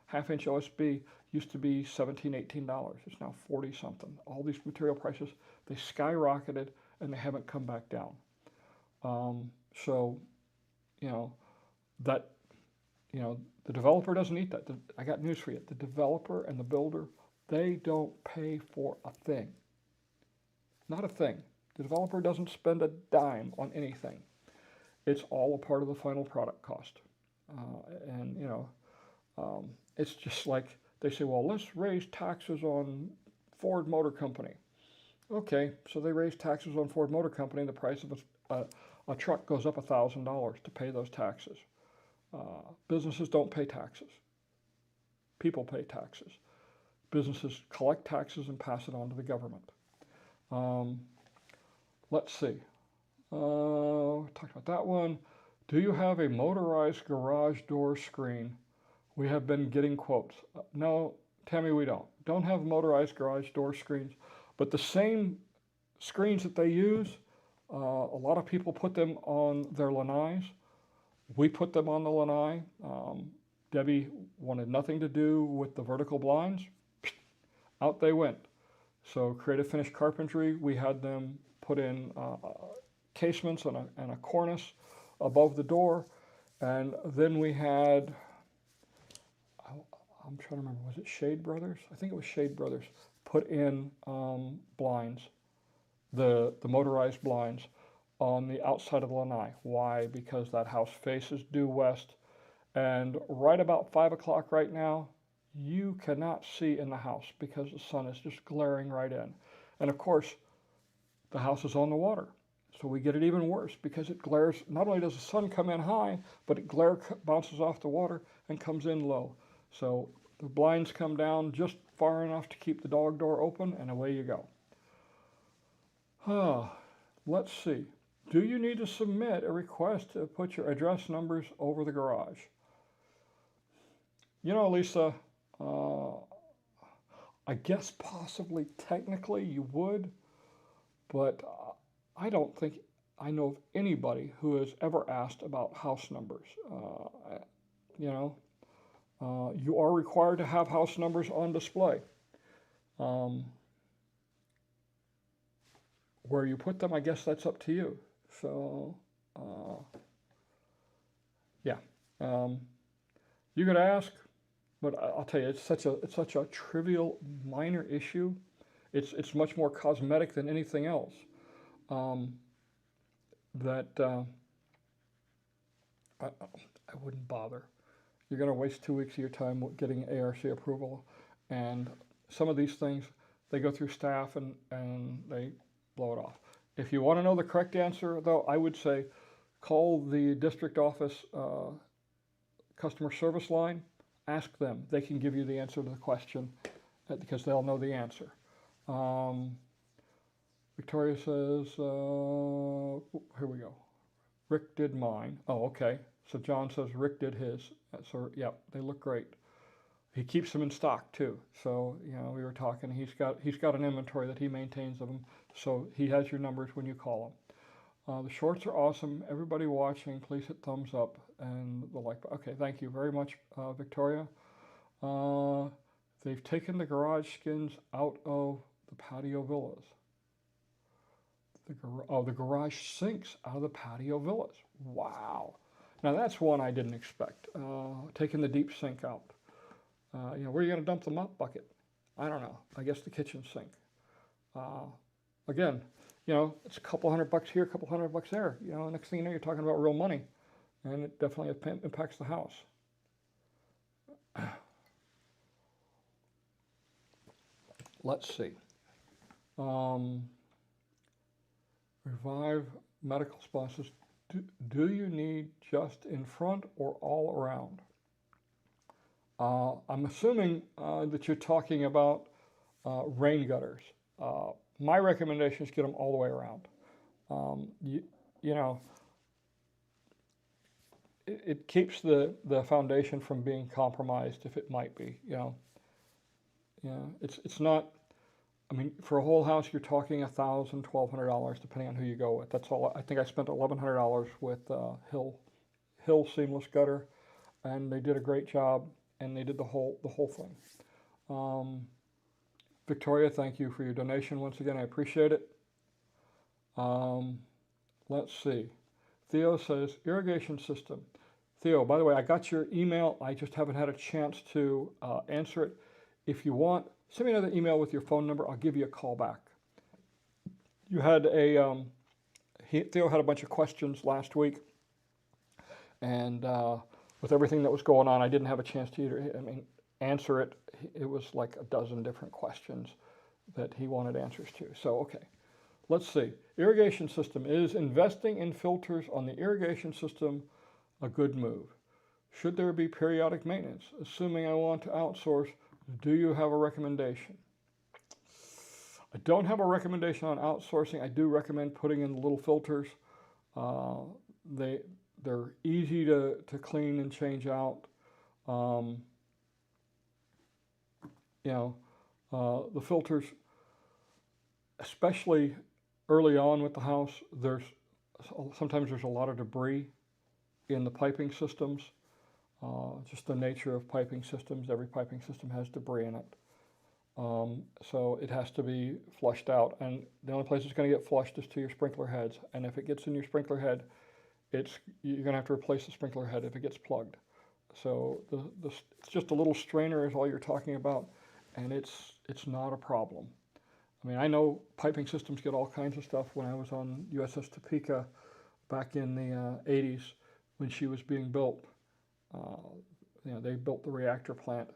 half-inch OSB used to be $17, $18. It's now 40 something. All these material prices, they skyrocketed and they haven't come back down. So, you know, the developer doesn't eat that. I got news for you. The developer and the builder, they don't pay for a thing. Not a thing. The developer doesn't spend a dime on anything. It's all a part of the final product cost. And, you know, it's just like they say, well, let's raise taxes on Ford Motor Company. Okay, so they raise taxes on Ford Motor Company, and the price of a truck goes up $1,000 to pay those taxes. Businesses don't pay taxes. People pay taxes. Businesses collect taxes and pass it on to the government. Let's see. Talked about that one. Do you have a motorized garage door screen? We have been getting quotes. No, Tammy, we don't. Don't have motorized garage door screens, but the same screens that they use, a lot of people put them on their lanais. We put them on the lanai. Debbie wanted nothing to do with the vertical blinds. Out they went. So Creative Finish Carpentry, we had them put in casements and a cornice above the door. And then we had, I'm trying to remember, was it Shade Brothers? I think it was Shade Brothers, put in blinds, the motorized blinds on the outside of the lanai. Why? Because that house faces due west. And right about 5 o'clock right now, you cannot see in the house because the sun is just glaring right in. And of course, the house is on the water. So we get it even worse because it glares. Not only does the sun come in high, but it bounces off the water and comes in low. So the blinds come down just far enough to keep the dog door open, and away you go. Let's see. Do you need to submit a request to put your address numbers over the garage? You know, Lisa, I guess possibly technically you would, but I don't think I know of anybody who has ever asked about house numbers. You know, you are required to have house numbers on display. Um, where you put them, I guess that's up to you. So, yeah, you could ask, but I'll tell you, it's such a trivial, minor issue. It's much more cosmetic than anything else. Um, that I wouldn't bother. You're going to waste 2 weeks of your time getting ARC approval, and some of these things they go through staff and they blow it off. If you want to know the correct answer, though, I would say call the district office customer service line. Ask them. They can give you the answer to the question because they'll know the answer. Victoria says, here we go. Rick did mine. Oh, okay. So John says Rick did his. So yeah, they look great. He keeps them in stock too. So we were talking. He's got an inventory that he maintains of them. So he has your numbers when you call him. The shorts are awesome. Everybody watching, please hit thumbs up and the like. Okay, thank you very much, Victoria. They've taken the garage skins out of the patio villas. The garage sinks out of the patio villas. Wow. Now that's one I didn't expect. Taking the deep sink out. Where are you going to dump the mop bucket? I don't know. I guess the kitchen sink. Again, it's a couple $100 here, a couple $100 there. Next thing you know, you're talking about real money, and it definitely impacts the house. Let's see. Revive Medical sponsors. Do you need just in front or all around? I'm assuming that you're talking about rain gutters. My recommendation is get them all the way around. It keeps the foundation from being compromised if it might be. It's not. I mean, for a whole house, you're talking $1,000, $1,200, depending on who you go with. That's all. I think I spent $1,100 with Hill seamless gutter, and they did a great job, and they did the whole thing. Victoria, thank you for your donation once again. I appreciate it. Let's see. Theo says irrigation system. Theo, by the way, I got your email. I just haven't had a chance to answer it. If you want, send me another email with your phone number. I'll give you a call back. You had Theo had a bunch of questions last week, and with everything that was going on, I didn't have a chance to answer it. It was like a dozen different questions that he wanted answers to. So, okay, let's see. Irrigation system. Is investing in filters on the irrigation system a good move? Should there be periodic maintenance? Assuming I want to outsource, do you have a recommendation? I don't have a recommendation on outsourcing. I do recommend putting in the little filters. They're easy to clean and change out. The filters, especially early on with the house, sometimes there's a lot of debris in the piping systems. Just the nature of piping systems. Every piping system has debris in it. So it has to be flushed out. And the only place it's going to get flushed is to your sprinkler heads. And if it gets in your sprinkler head, you're going to have to replace the sprinkler head if it gets plugged. So it's just a little strainer is all you're talking about, and it's not a problem. I mean, I know piping systems get all kinds of stuff. When I was on USS Topeka back in the 80s when she was being built, they built the reactor plant,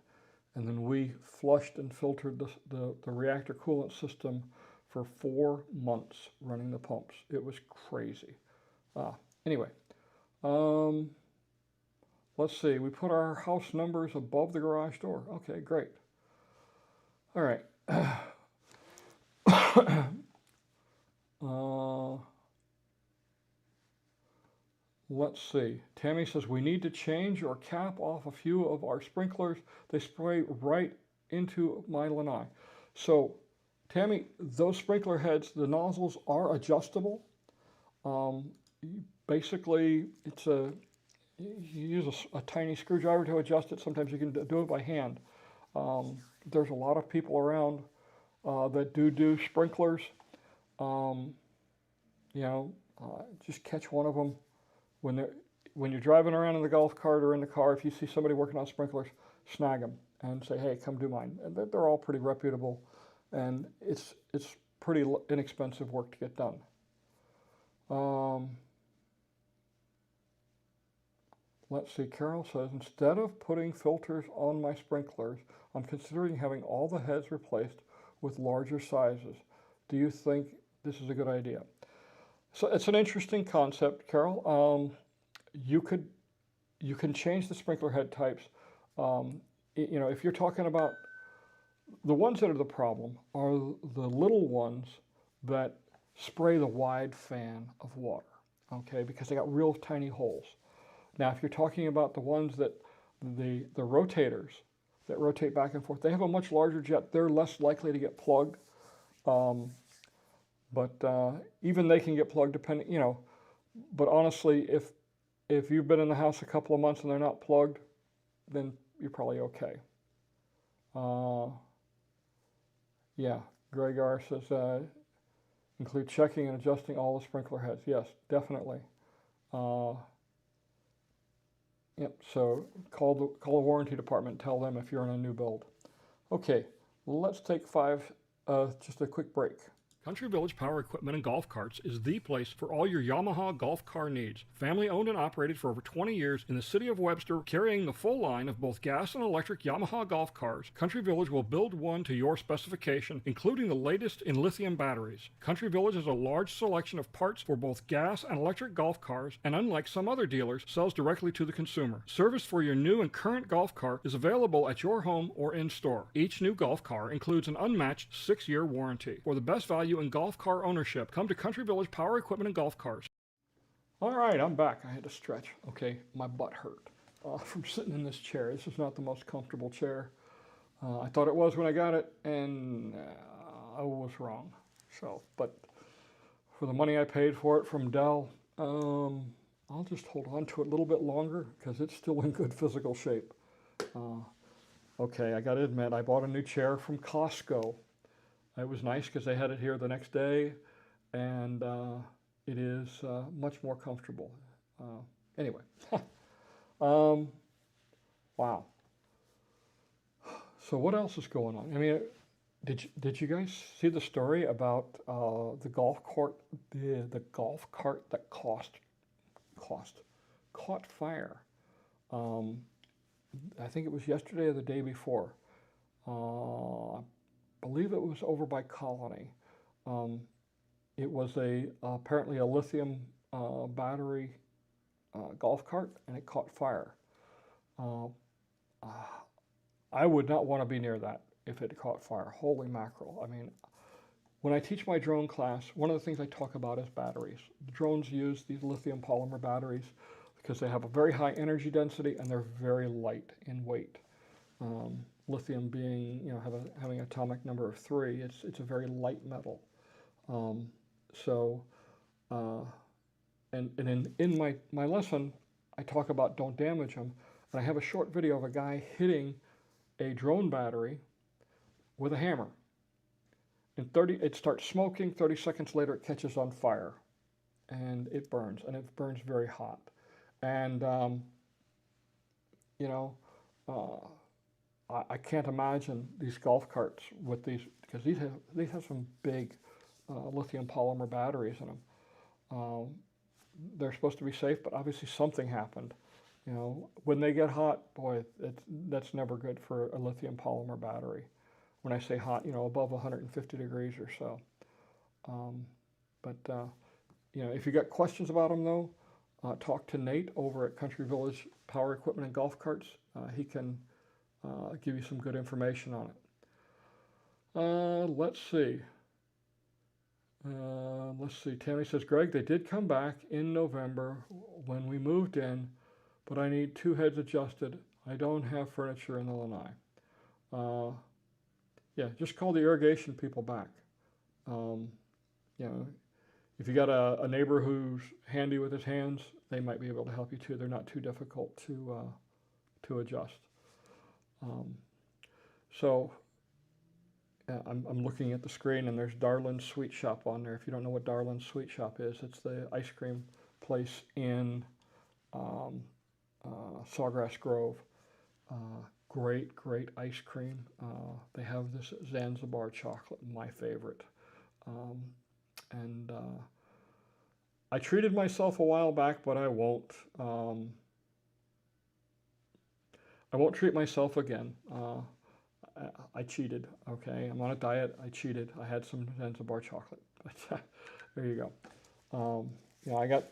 and then we flushed and filtered the reactor coolant system for 4 months running the pumps. It was crazy. Anyway, let's see. We put our house numbers above the garage door. Okay, great. All right. Let's see. Tammy says we need to change or cap off a few of our sprinklers. They spray right into my lanai. So, Tammy, those sprinkler heads, the nozzles are adjustable. Basically, you use a tiny screwdriver to adjust it. Sometimes you can do it by hand. There's a lot of people around that do sprinklers. Um, you know, just catch one of them when you're driving around in the golf cart or in the car. If you see somebody working on sprinklers, snag them and say, "Hey, come do mine." And they're all pretty reputable, and it's pretty inexpensive work to get done. Let's see, Carol says, instead of putting filters on my sprinklers, I'm considering having all the heads replaced with larger sizes. Do you think this is a good idea? So it's an interesting concept, Carol. You can change the sprinkler head types. You know, if you're talking about the ones that are the problem are the little ones that spray the wide fan of water, okay, because they got real tiny holes. Now, if you're talking about the ones that the rotators that rotate back and forth, they have a much larger jet. They're less likely to get plugged. But even they can get plugged depending, you know. But honestly, if you've been in the house a couple of months and they're not plugged, then you're probably okay. Yeah, Greg R says include checking and adjusting all the sprinkler heads. Yes, definitely. Yep. So call the warranty department. Tell them if you're in a new build. Okay, let's take just a quick break. Country Village Power Equipment and Golf Carts is the place for all your Yamaha golf car needs. Family owned and operated for over 20 years in the city of Webster, carrying the full line of both gas and electric Yamaha golf cars, Country Village will build one to your specification, including the latest in lithium batteries. Country Village has a large selection of parts for both gas and electric golf cars, and unlike some other dealers, sells directly to the consumer. Service for your new and current golf car is available at your home or in store. Each new golf car includes an unmatched 6-year warranty. For the best value in golf car ownership, come to Country Village Power Equipment and Golf Cars. All right, I'm back. I had to stretch. Okay, my butt hurt from sitting in this chair. This is not the most comfortable chair. I thought it was when I got it, and I was wrong. So, but for the money I paid for it from Dell, I'll just hold on to it a little bit longer because it's still in good physical shape. Okay, I got to admit, I bought a new chair from Costco. It was nice because they had it here the next day, and it is much more comfortable. Anyway, wow. So what else is going on? I mean, did you guys see the story about the golf cart, the golf cart that caught fire? I think it was yesterday or the day before. I believe it was over by Colony. It was apparently a lithium battery golf cart, and it caught fire. I would not want to be near that if it caught fire. Holy mackerel. I mean, when I teach my drone class, one of the things I talk about is batteries. The drones use these lithium polymer batteries because they have a very high energy density and they're very light in weight. Lithium being, you know, having an atomic number of 3, it's a very light metal. And in my lesson, I talk about don't damage them, and I have a short video of a guy hitting a drone battery with a hammer. It starts smoking. 30 seconds later, it catches on fire, and it burns very hot. And you know. I can't imagine these golf carts with these, because these have some big lithium polymer batteries in them. They're supposed to be safe, but obviously something happened. You know, when they get hot, boy, that's never good for a lithium polymer battery. When I say hot, you know, above 150 degrees or so. You know, if you got questions about them though, talk to Nate over at Country Village Power Equipment and Golf Carts. He can give you some good information on it. Let's see. Tammy says, Greg, they did come back in November when we moved in, but I need 2 heads adjusted. I don't have furniture in Illinois. Yeah, just call the irrigation people back. You know, if you got a neighbor who's handy with his hands, they might be able to help you too. They're not too difficult to adjust. So, I'm looking at the screen and there's Darlin's Sweet Shop on there. If you don't know what Darlin's Sweet Shop is, it's the ice cream place in um, Sawgrass Grove. Great, great ice cream. They have this Zanzibar chocolate, my favorite. Um, and I treated myself a while back, but I won't. I won't treat myself again. I cheated. Okay, I'm on a diet. I cheated. I had some Zanzibar chocolate. There you go. I got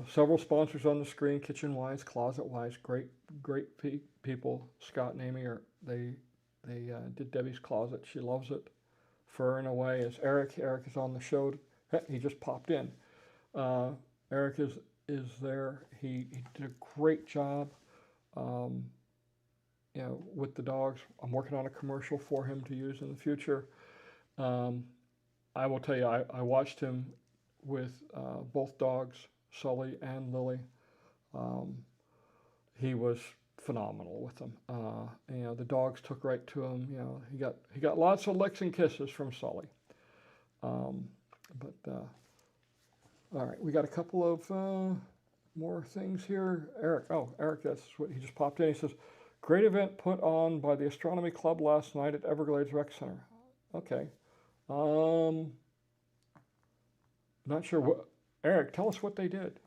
several sponsors on the screen: Kitchen Wise, Closet Wise. Great, people. Scott and Amy they did Debbie's Closet. She loves it. Fur and Away is Eric. Eric is on the show. He just popped in. Eric is there. He did a great job. With the dogs. I'm working on a commercial for him to use in the future. I will tell you, I watched him with both dogs, Sully and Lily. He was phenomenal with them. The dogs took right to him. He got lots of licks and kisses from Sully. All right, we got a couple of more things here. Eric, that's what he just popped in. He says, great event put on by the Astronomy Club last night at Everglades Rec Center. Okay. Not sure what. Eric, tell us what they did.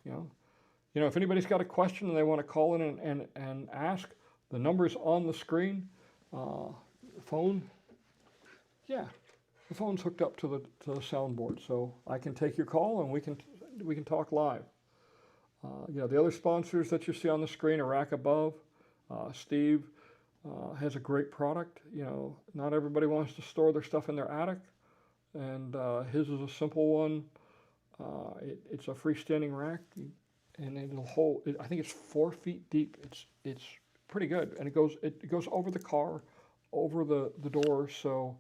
If anybody's got a question and they want to call in and ask, the number's on the screen. Phone. Yeah, the phone's hooked up to the soundboard, so I can take your call and we can talk live. The other sponsors that you see on the screen, a rack above. Steve has a great product. Not everybody wants to store their stuff in their attic, and his is a simple one. It's a freestanding rack, and it'll hold. I think it's 4 feet deep. It's pretty good, and it goes over the car, over the door, so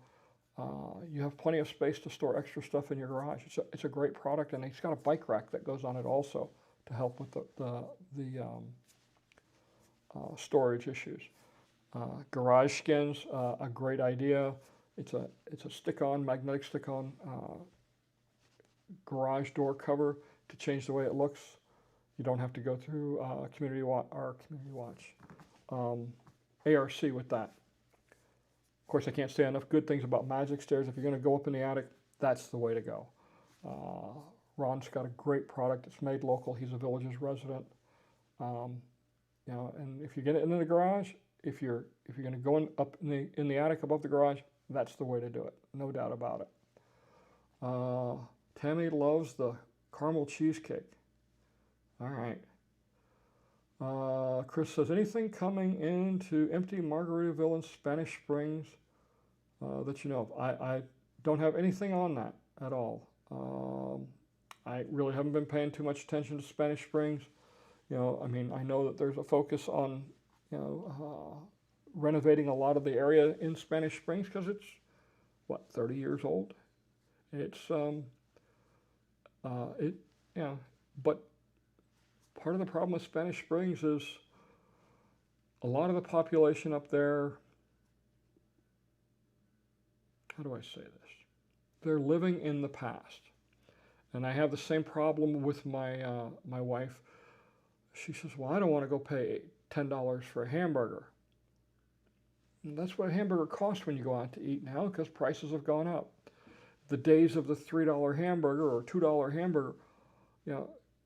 you have plenty of space to store extra stuff in your garage. It's a great product, and it's got a bike rack that goes on it also to help with the storage issues. Garage skins, a great idea. It's a stick-on, magnetic stick-on garage door cover to change the way it looks. You don't have to go through Community Watch, ARC with that. Of course, I can't say enough good things about Magic Stairs. If you're going to go up in the attic, that's the way to go. Ron's got a great product. It's made local. He's a Villages resident. And if you get it into the garage, if you're going to go up in the attic above the garage, that's the way to do it. No doubt about it. Tammy loves the caramel cheesecake. All right. Chris says, anything coming into empty Margaritaville and Spanish Springs that you know of? I don't have anything on that at all. I really haven't been paying too much attention to Spanish Springs. I know that there's a focus on, renovating a lot of the area in Spanish Springs because it's, 30 years old? But part of the problem with Spanish Springs is a lot of the population up there, how do I say this? They're living in the past. And I have the same problem with my wife. She says, well, I don't want to go pay $10 for a hamburger. And that's what a hamburger costs when you go out to eat now because prices have gone up. The days of the $3 hamburger or $2 hamburger,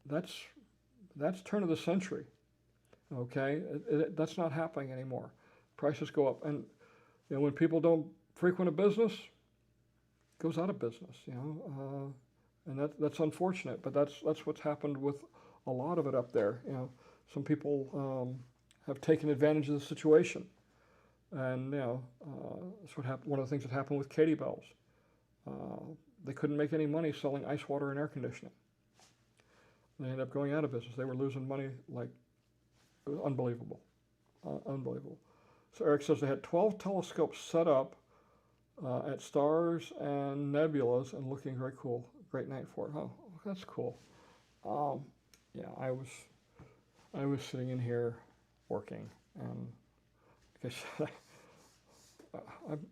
that's turn of the century, okay? That's not happening anymore. Prices go up. And when people don't frequent a business, it goes out of business, and that's unfortunate, but that's what's happened with a lot of it up there. Some people have taken advantage of the situation, and that's what happened. One of the things that happened with Katie Bell's, they couldn't make any money selling ice water and air conditioning. They ended up going out of business. They were losing money like it was unbelievable, unbelievable. So Eric says they had 12 telescopes set up at stars and nebulas and looking very cool. Great night for it. Oh, that's cool. I was sitting in here working, and like I said,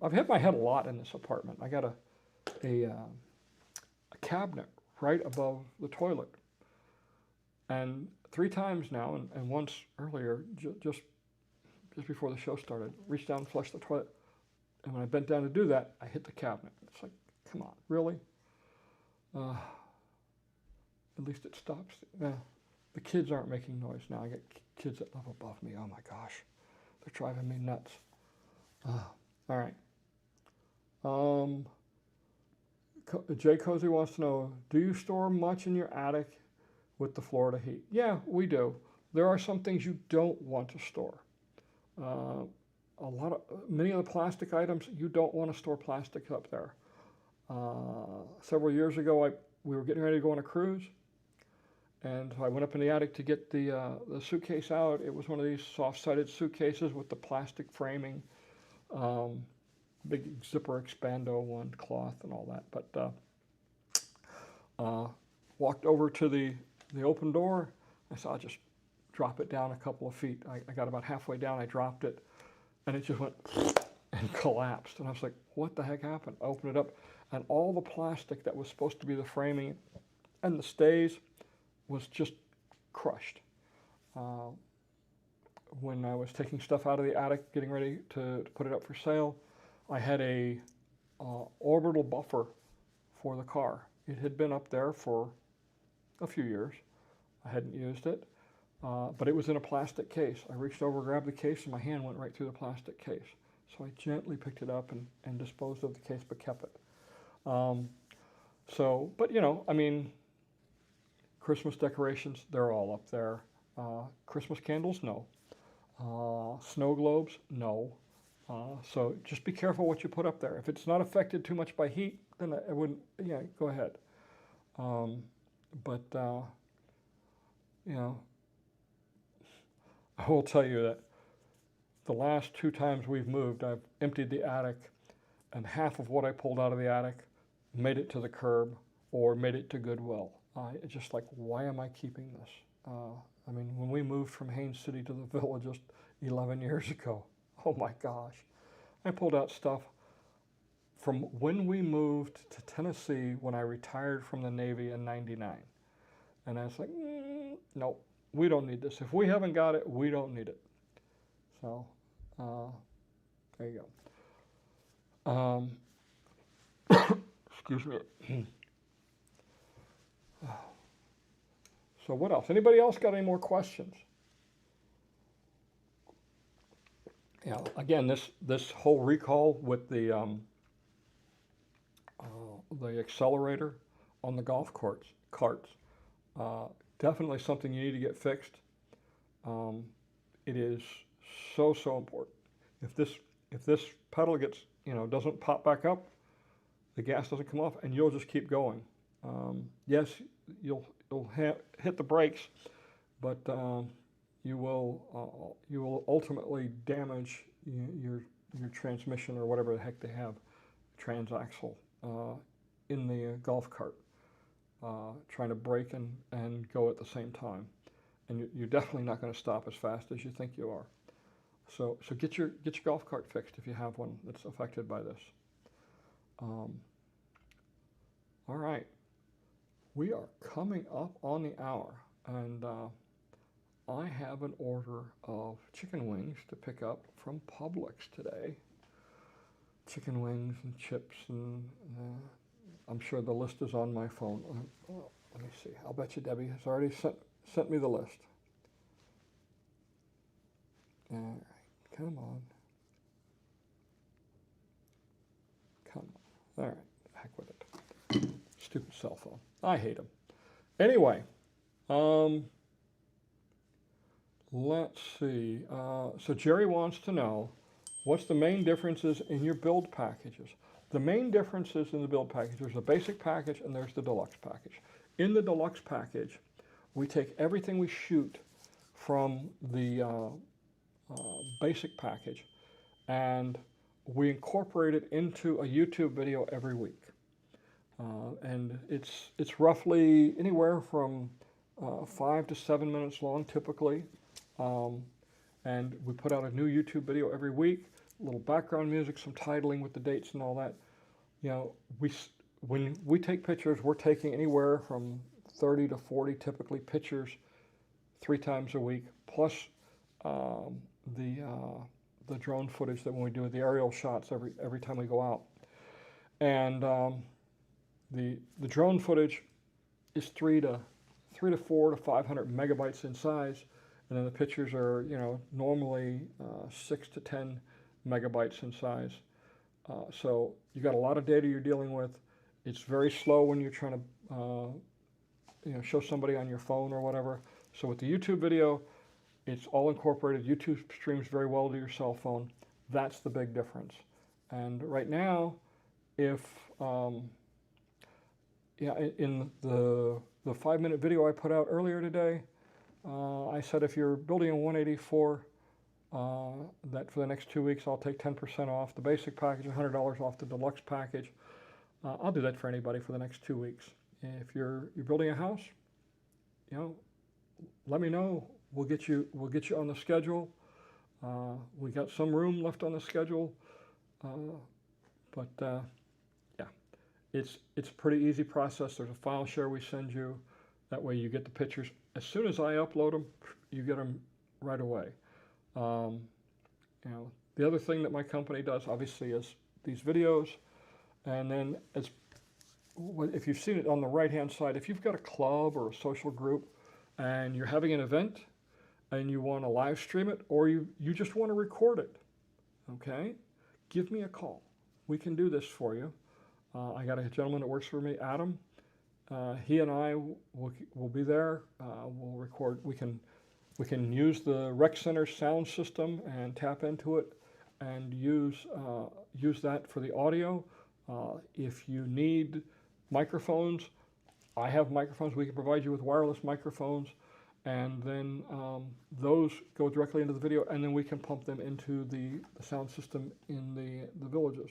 I've hit my head a lot in this apartment. I got a cabinet right above the toilet, and 3 times now, and once earlier, just before the show started, reached down and flushed the toilet, and when I bent down to do that, I hit the cabinet. It's like, come on, really? At least it stops. The kids aren't making noise now. I get kids that live above me. Oh my gosh, they're driving me nuts. All right. Jay Cozy wants to know, do you store much in your attic with the Florida heat? Yeah, we do. There are some things you don't want to store. Many of the plastic items, you don't want to store plastic up there. Several years ago, we were getting ready to go on a cruise, and I went up in the attic to get the suitcase out. It was one of these soft-sided suitcases with the plastic framing, big zipper expando one, cloth and all that. But walked over to the open door. I said, I'll just drop it down a couple of feet. I got about halfway down, I dropped it, and it just went and collapsed. And I was like, what the heck happened? I opened it up, and all the plastic that was supposed to be the framing and the stays was just crushed. When I was taking stuff out of the attic, getting ready to put it up for sale, I had a orbital buffer for the car. It had been up there for a few years. I hadn't used it, but it was in a plastic case. I reached over, grabbed the case, and my hand went right through the plastic case. So I gently picked it up and disposed of the case, but kept it. But you know, I mean, Christmas decorations, they're all up there. Christmas candles, no. Snow globes, no. So just be careful what you put up there. If it's not affected too much by heat, then I wouldn't, yeah, go ahead. You know, I will tell you that the last 2 times we've moved, I've emptied the attic, and half of what I pulled out of the attic made it to the curb or made it to Goodwill. It's just like, why am I keeping this? I mean, when we moved from Haines City to the Villa just 11 years ago, oh my gosh, I pulled out stuff from when we moved to Tennessee when I retired from the Navy in '99. And I was like, no, we don't need this. If we haven't got it, we don't need it. So, there you go. Excuse me. So what else? Anybody else got any more questions? Yeah, again, this whole recall with the accelerator on the golf carts, definitely something you need to get fixed. It is so important. If this pedal gets, doesn't pop back up, the gas doesn't come off, and you'll just keep going. Yes, you'll hit the brakes, but you will ultimately damage your transmission or whatever the heck they have, transaxle, in the golf cart, trying to brake and go at the same time, and you're definitely not going to stop as fast as you think you are. So get your golf cart fixed if you have one that's affected by this. All right, we are coming up on the hour, and I have an order of chicken wings to pick up from Publix today. Chicken wings and chips, and I'm sure the list is on my phone. Let me see. I'll bet you Debbie has already sent me the list. All right, come on. All right, heck with it. Stupid cell phone. I hate them. Anyway, let's see. So Jerry wants to know, what's the main differences in your build packages? The main differences in the build package, there's the basic package and there's the deluxe package. In the deluxe package, we take everything we shoot from the basic package and we incorporate it into a YouTube video every week. And it's roughly anywhere from 5 to 7 minutes long typically. And we put out a new YouTube video every week. little background music, some titling with the dates and all that. You know, when we take pictures, we're taking anywhere from 30 to 40 typically pictures 3 times a week, plus um, the drone footage that when we do the aerial shots every time we go out. And the drone footage is 3 to 4 to 500 megabytes in size, and then the pictures are, you know, normally 6 to 10 megabytes in size. So you got a lot of data you're dealing with. It's very slow when you're trying to you know, show somebody on your phone or whatever. So with the YouTube video, it's all incorporated. YouTube streams very well to your cell phone. That's the big difference. And right now, if yeah, in the 5-minute video I put out earlier today, I said if you're building a 184, that for the next 2 weeks I'll take 10% off the basic package, $100 off the deluxe package. I'll do that for anybody for the next 2 weeks. If you're building a house, you know, let me know. We'll get you on the schedule. We got some room left on the schedule, but yeah, it's a pretty easy process. There's a file share we send you. That way you get the pictures as soon as I upload them. You get them right away. You know, the other thing that my company does, obviously, is these videos, and then if you've seen it on the right-hand side, if you've got a club or a social group and you're having an event and you want to live stream it, or you just want to record it, okay, give me a call. We can do this for you. I got a gentleman that works for me, Adam. He and I will be there. We'll record. We can use the rec center sound system and tap into it and use that for the audio. If you need microphones, I have microphones. We can provide you with wireless microphones, and then those go directly into the video, and then we can pump them into the sound system in the villages,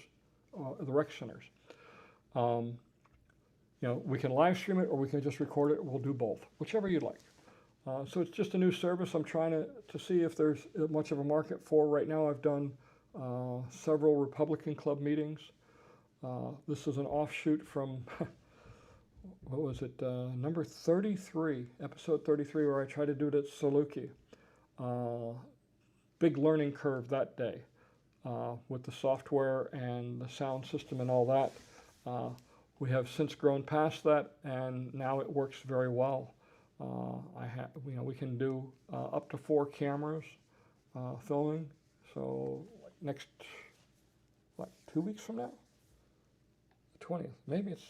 the rec centers. You know, we can live stream it or we can just record it. We'll do both, whichever you'd like. So it's just a new service I'm trying to see if there's much of a market for. Right now I've done several Republican Club meetings. This is an offshoot from, what was it, number 33, episode 33, where I tried to do it at Saluki. Big learning curve that day with the software and the sound system and all that. We have since grown past that, and now it works very well. You know, we can do up to 4 cameras filming. So next, what, 2 weeks from now? 20th, maybe it's,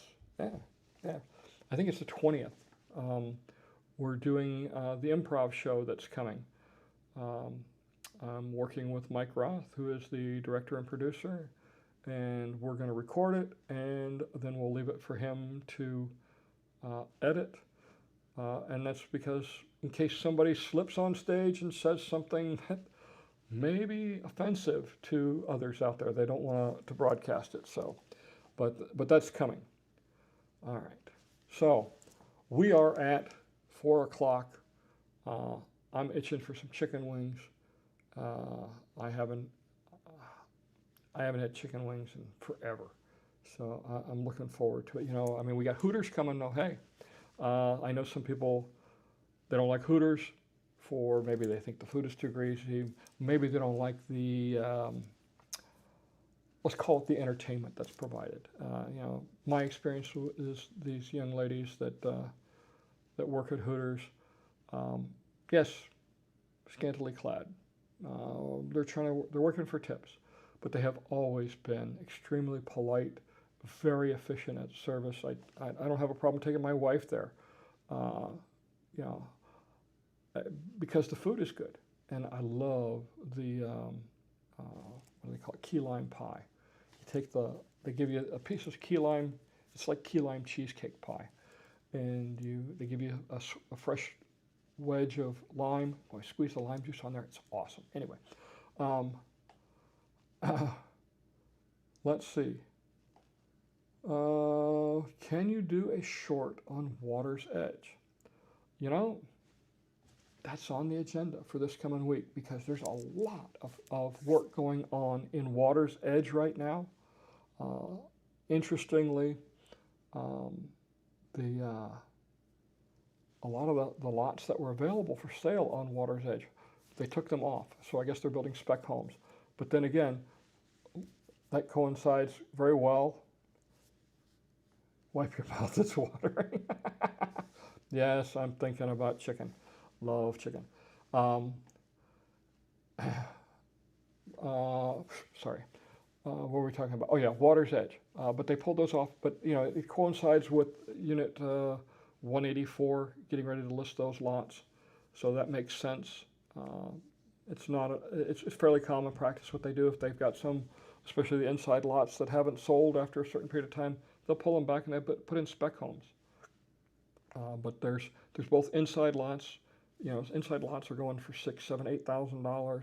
yeah. I think it's the 20th. We're doing the improv show that's coming. I'm working with Mike Roth, who is the director and producer, and we're going to record it, and then we'll leave it for him to edit. And that's because in case somebody slips on stage and says something that may be offensive to others out there, they don't want to broadcast it. So, but that's coming. All right. So we are at 4 o'clock. I'm itching for some chicken wings. I haven't had chicken wings in forever, so I'm looking forward to it. You know, I mean, we got Hooters coming. No, hey, I know some people, they don't like Hooters for maybe they think the food is too greasy. Maybe they don't like the, let's call it the entertainment that's provided. You know, my experience is these young ladies that work at Hooters, yes, scantily clad. They're working for tips, but they have always been extremely polite, very efficient at service. I don't have a problem taking my wife there, you know, because the food is good, and I love the what do they call it, key lime pie. You take they give you a piece of key lime. It's like key lime cheesecake pie, and they give you a fresh wedge of lime. Oh, I squeeze the lime juice on there. It's awesome. Anyway, let's see. Can you do a short on Water's Edge? You know, that's on the agenda for this coming week because there's a lot of work going on in Water's Edge right now. Interestingly, a lot of the lots that were available for sale on Water's Edge, they took them off. So I guess they're building spec homes. But then again, that coincides very well. Wipe your mouth, it's watering. Yes, I'm thinking about chicken. Love chicken. Sorry. What were we talking about? Oh yeah, Water's Edge. But they pulled those off. But you know, it coincides with Unit 184 getting ready to list those lots, so that makes sense. It's not. It's fairly common practice what they do if they've got some, especially the inside lots that haven't sold after a certain period of time. They'll pull them back and they put in spec homes. But there's both inside lots. You know, inside lots are going for $6,000, $7,000,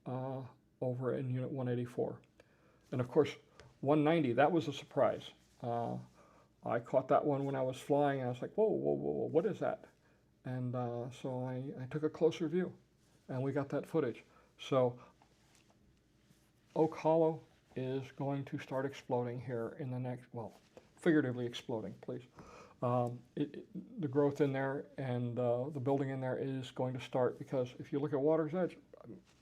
$8,000 over in Unit 184. And of course, 190, that was a surprise. I caught that one when I was flying, and I was like, whoa, whoa, whoa, what is that? And so I took a closer view, and we got that footage. So Oak Hollow is going to start exploding here in the next, well, figuratively exploding, please. The growth in there and the building in there is going to start because if you look at Water's Edge,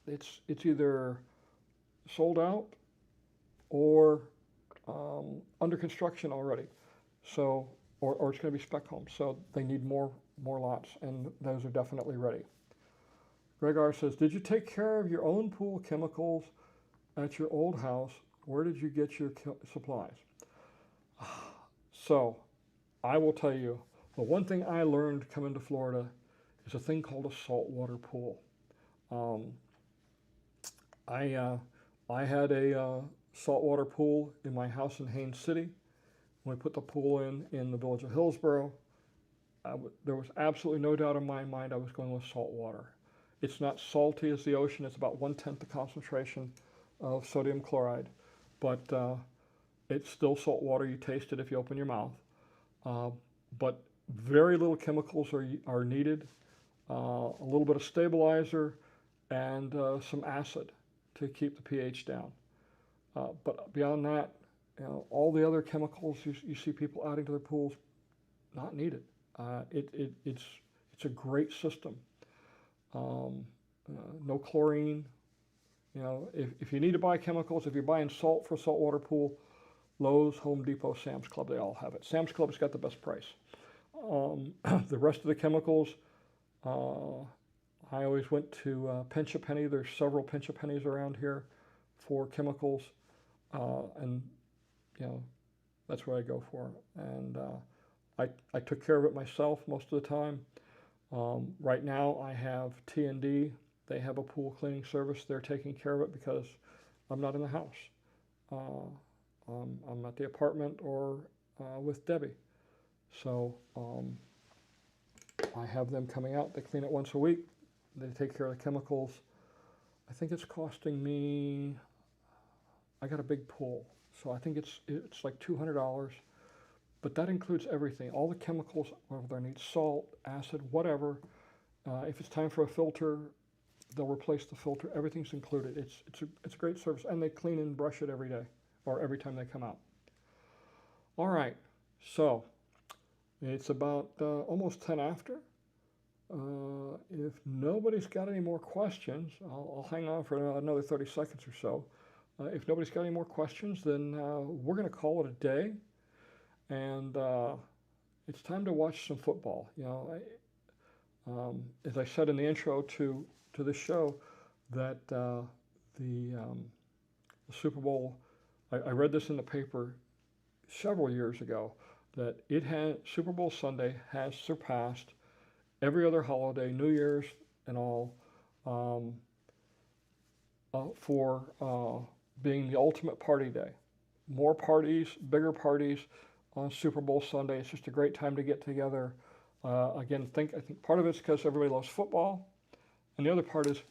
it's either sold out or under construction already. So, or it's going to be spec homes. So they need more lots, and those are definitely ready. Greg R. says, did you take care of your own pool chemicals at your old house? Where did you get your supplies? So, I will tell you, the one thing I learned coming to Florida is a thing called a saltwater pool. I had a saltwater pool in my house in Haines City. When we put the pool in the village of Hillsborough, there was absolutely no doubt in my mind I was going with salt water. It's not salty as the ocean. It's about 1/10 the concentration of sodium chloride, but it's still salt water. You taste it if you open your mouth. But very little chemicals are needed, a little bit of stabilizer, and some acid to keep the pH down. But beyond that, you know, all the other chemicals you see people adding to their pools, not needed. It's a great system. No chlorine. You know, if you need to buy chemicals, if you're buying salt for a saltwater pool, Lowe's, Home Depot, Sam's Club, they all have it. Sam's Club's got the best price. The rest of the chemicals, I always went to Pinch a Penny. There's several Pinch a Pennies around here for chemicals, and you know, that's what I go for. And I took care of it myself most of the time. Right now I have T&D. They have a pool cleaning service. They're taking care of it because I'm not in the house. I'm at the apartment or with Debbie. So I have them coming out. They clean it once a week. They take care of the chemicals. I think it's costing me, I got a big pool, so I think it's like $200, but that includes everything, all the chemicals, whether they need salt, acid, whatever. If it's time for a filter, they'll replace the filter. Everything's included. It's a great service, and they clean and brush it every day, or every time they come out. All right, so it's about almost 10 after. If nobody's got any more questions, I'll hang on for another 30 seconds or so. If nobody's got any more questions, then we're going to call it a day, and it's time to watch some football. You know, as I said in the intro to this show, that the Super Bowl, I read this in the paper several years ago, that Super Bowl Sunday has surpassed every other holiday, New Year's and all, for being the ultimate party day. More parties, bigger parties on Super Bowl Sunday. It's just a great time to get together. Again, I think part of it's because everybody loves football, and the other part is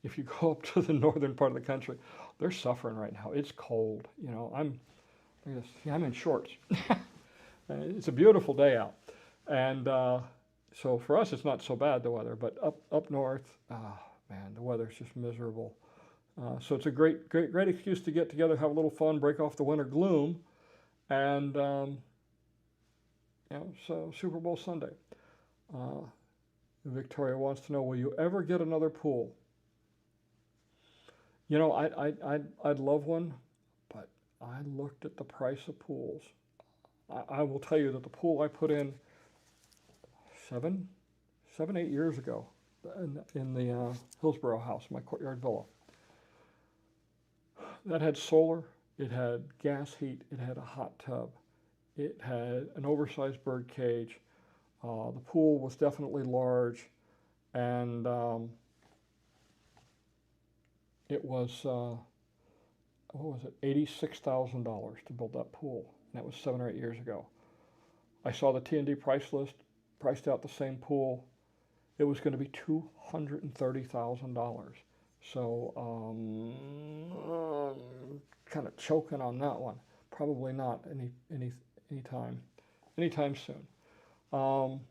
if you go up to the northern part of the country, they're suffering right now. It's cold. You know, I'm in shorts. It's a beautiful day out, and So for us, it's not so bad, the weather, but up north, man, the weather's just miserable. So it's a great excuse to get together, have a little fun, break off the winter gloom, and so Super Bowl Sunday. Victoria wants to know, will you ever get another pool? You know, I'd love one, but I looked at the price of pools. I will tell you that the pool I put in 8 years ago in the Hillsborough house, my courtyard villa, that had solar, it had gas heat, it had a hot tub, it had an oversized bird cage. The pool was definitely large, and it was, what was it, $86,000 to build that pool. And that was 7 or 8 years ago. I saw the T&D price list, priced out the same pool. It was going to be $230,000. So, kind of choking on that one. Probably not anytime soon. So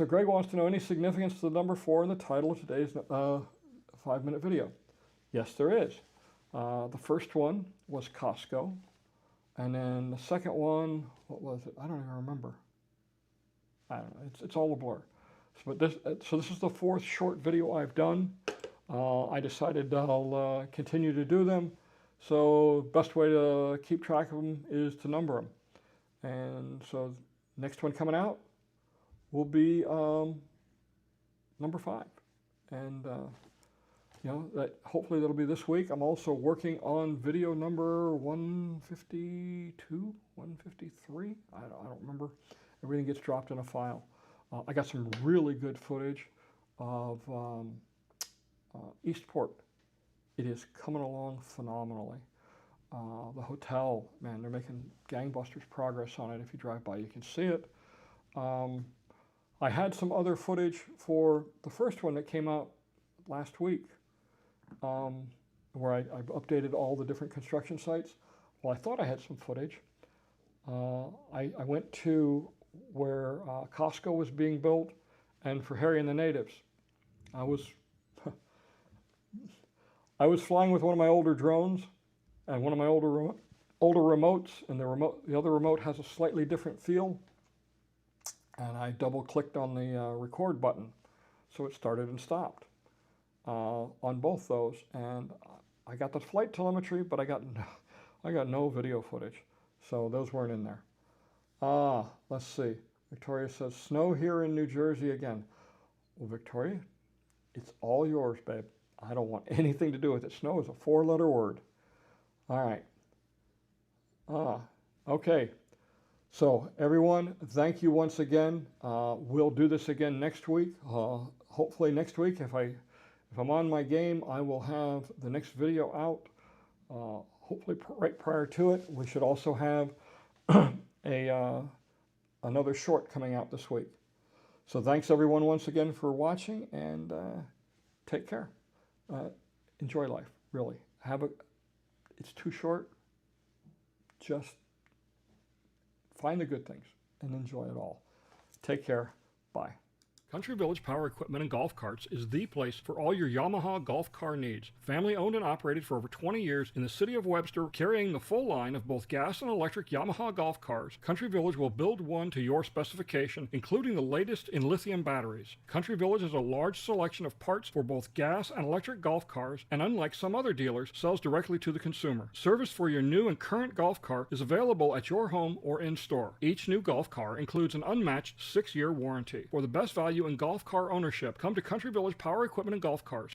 Greg wants to know, any significance to the number 4 in the title of today's 5-minute video? Yes, there is. The first one was Costco, and then the second one, what was it? I don't even remember. I don't know. It's all a blur. So this is the 4th short video I've done. I decided I'll continue to do them. So best way to keep track of them is to number them. And so next one coming out will be number 5. And that hopefully that'll be this week. I'm also working on video number 152, 153. I don't remember. Everything gets dropped in a file. I got some really good footage of Eastport. It is coming along phenomenally. The hotel, man, they're making gangbusters progress on it. If you drive by, you can see it. I had some other footage for the first one that came out last week, where I updated all the different construction sites. Well, I thought I had some footage. I went to where Costco was being built, and for Harry and the Natives. I was flying with one of my older drones and one of my older remotes, and the other remote has a slightly different feel. And I double-clicked on the record button, so it started and stopped on both those. And I got the flight telemetry, but I got no video footage, so those weren't in there. Let's see. Victoria says, snow here in New Jersey again. Well, Victoria, it's all yours, babe. I don't want anything to do with it. Snow is a 4-letter word. All right. Okay. So everyone, thank you once again. We'll do this again next week. Hopefully next week, if I'm on my game, I will have the next video out. Hopefully right prior to it. We should also have another short coming out this week. So thanks everyone once again for watching, and take care. Enjoy life, really. It's too short. Just find the good things and enjoy it all. Take care. Bye. Country Village Power Equipment and Golf Carts is the place for all your Yamaha golf car needs. Family owned and operated for over 20 years in the city of Webster, carrying the full line of both gas and electric Yamaha golf cars, Country Village will build one to your specification, including the latest in lithium batteries. Country Village has a large selection of parts for both gas and electric golf cars, and unlike some other dealers, sells directly to the consumer. Service for your new and current golf car is available at your home or in-store. Each new golf car includes an unmatched 6-year warranty. For the best value in golf car ownership, come to Country Village Power Equipment and Golf Cars.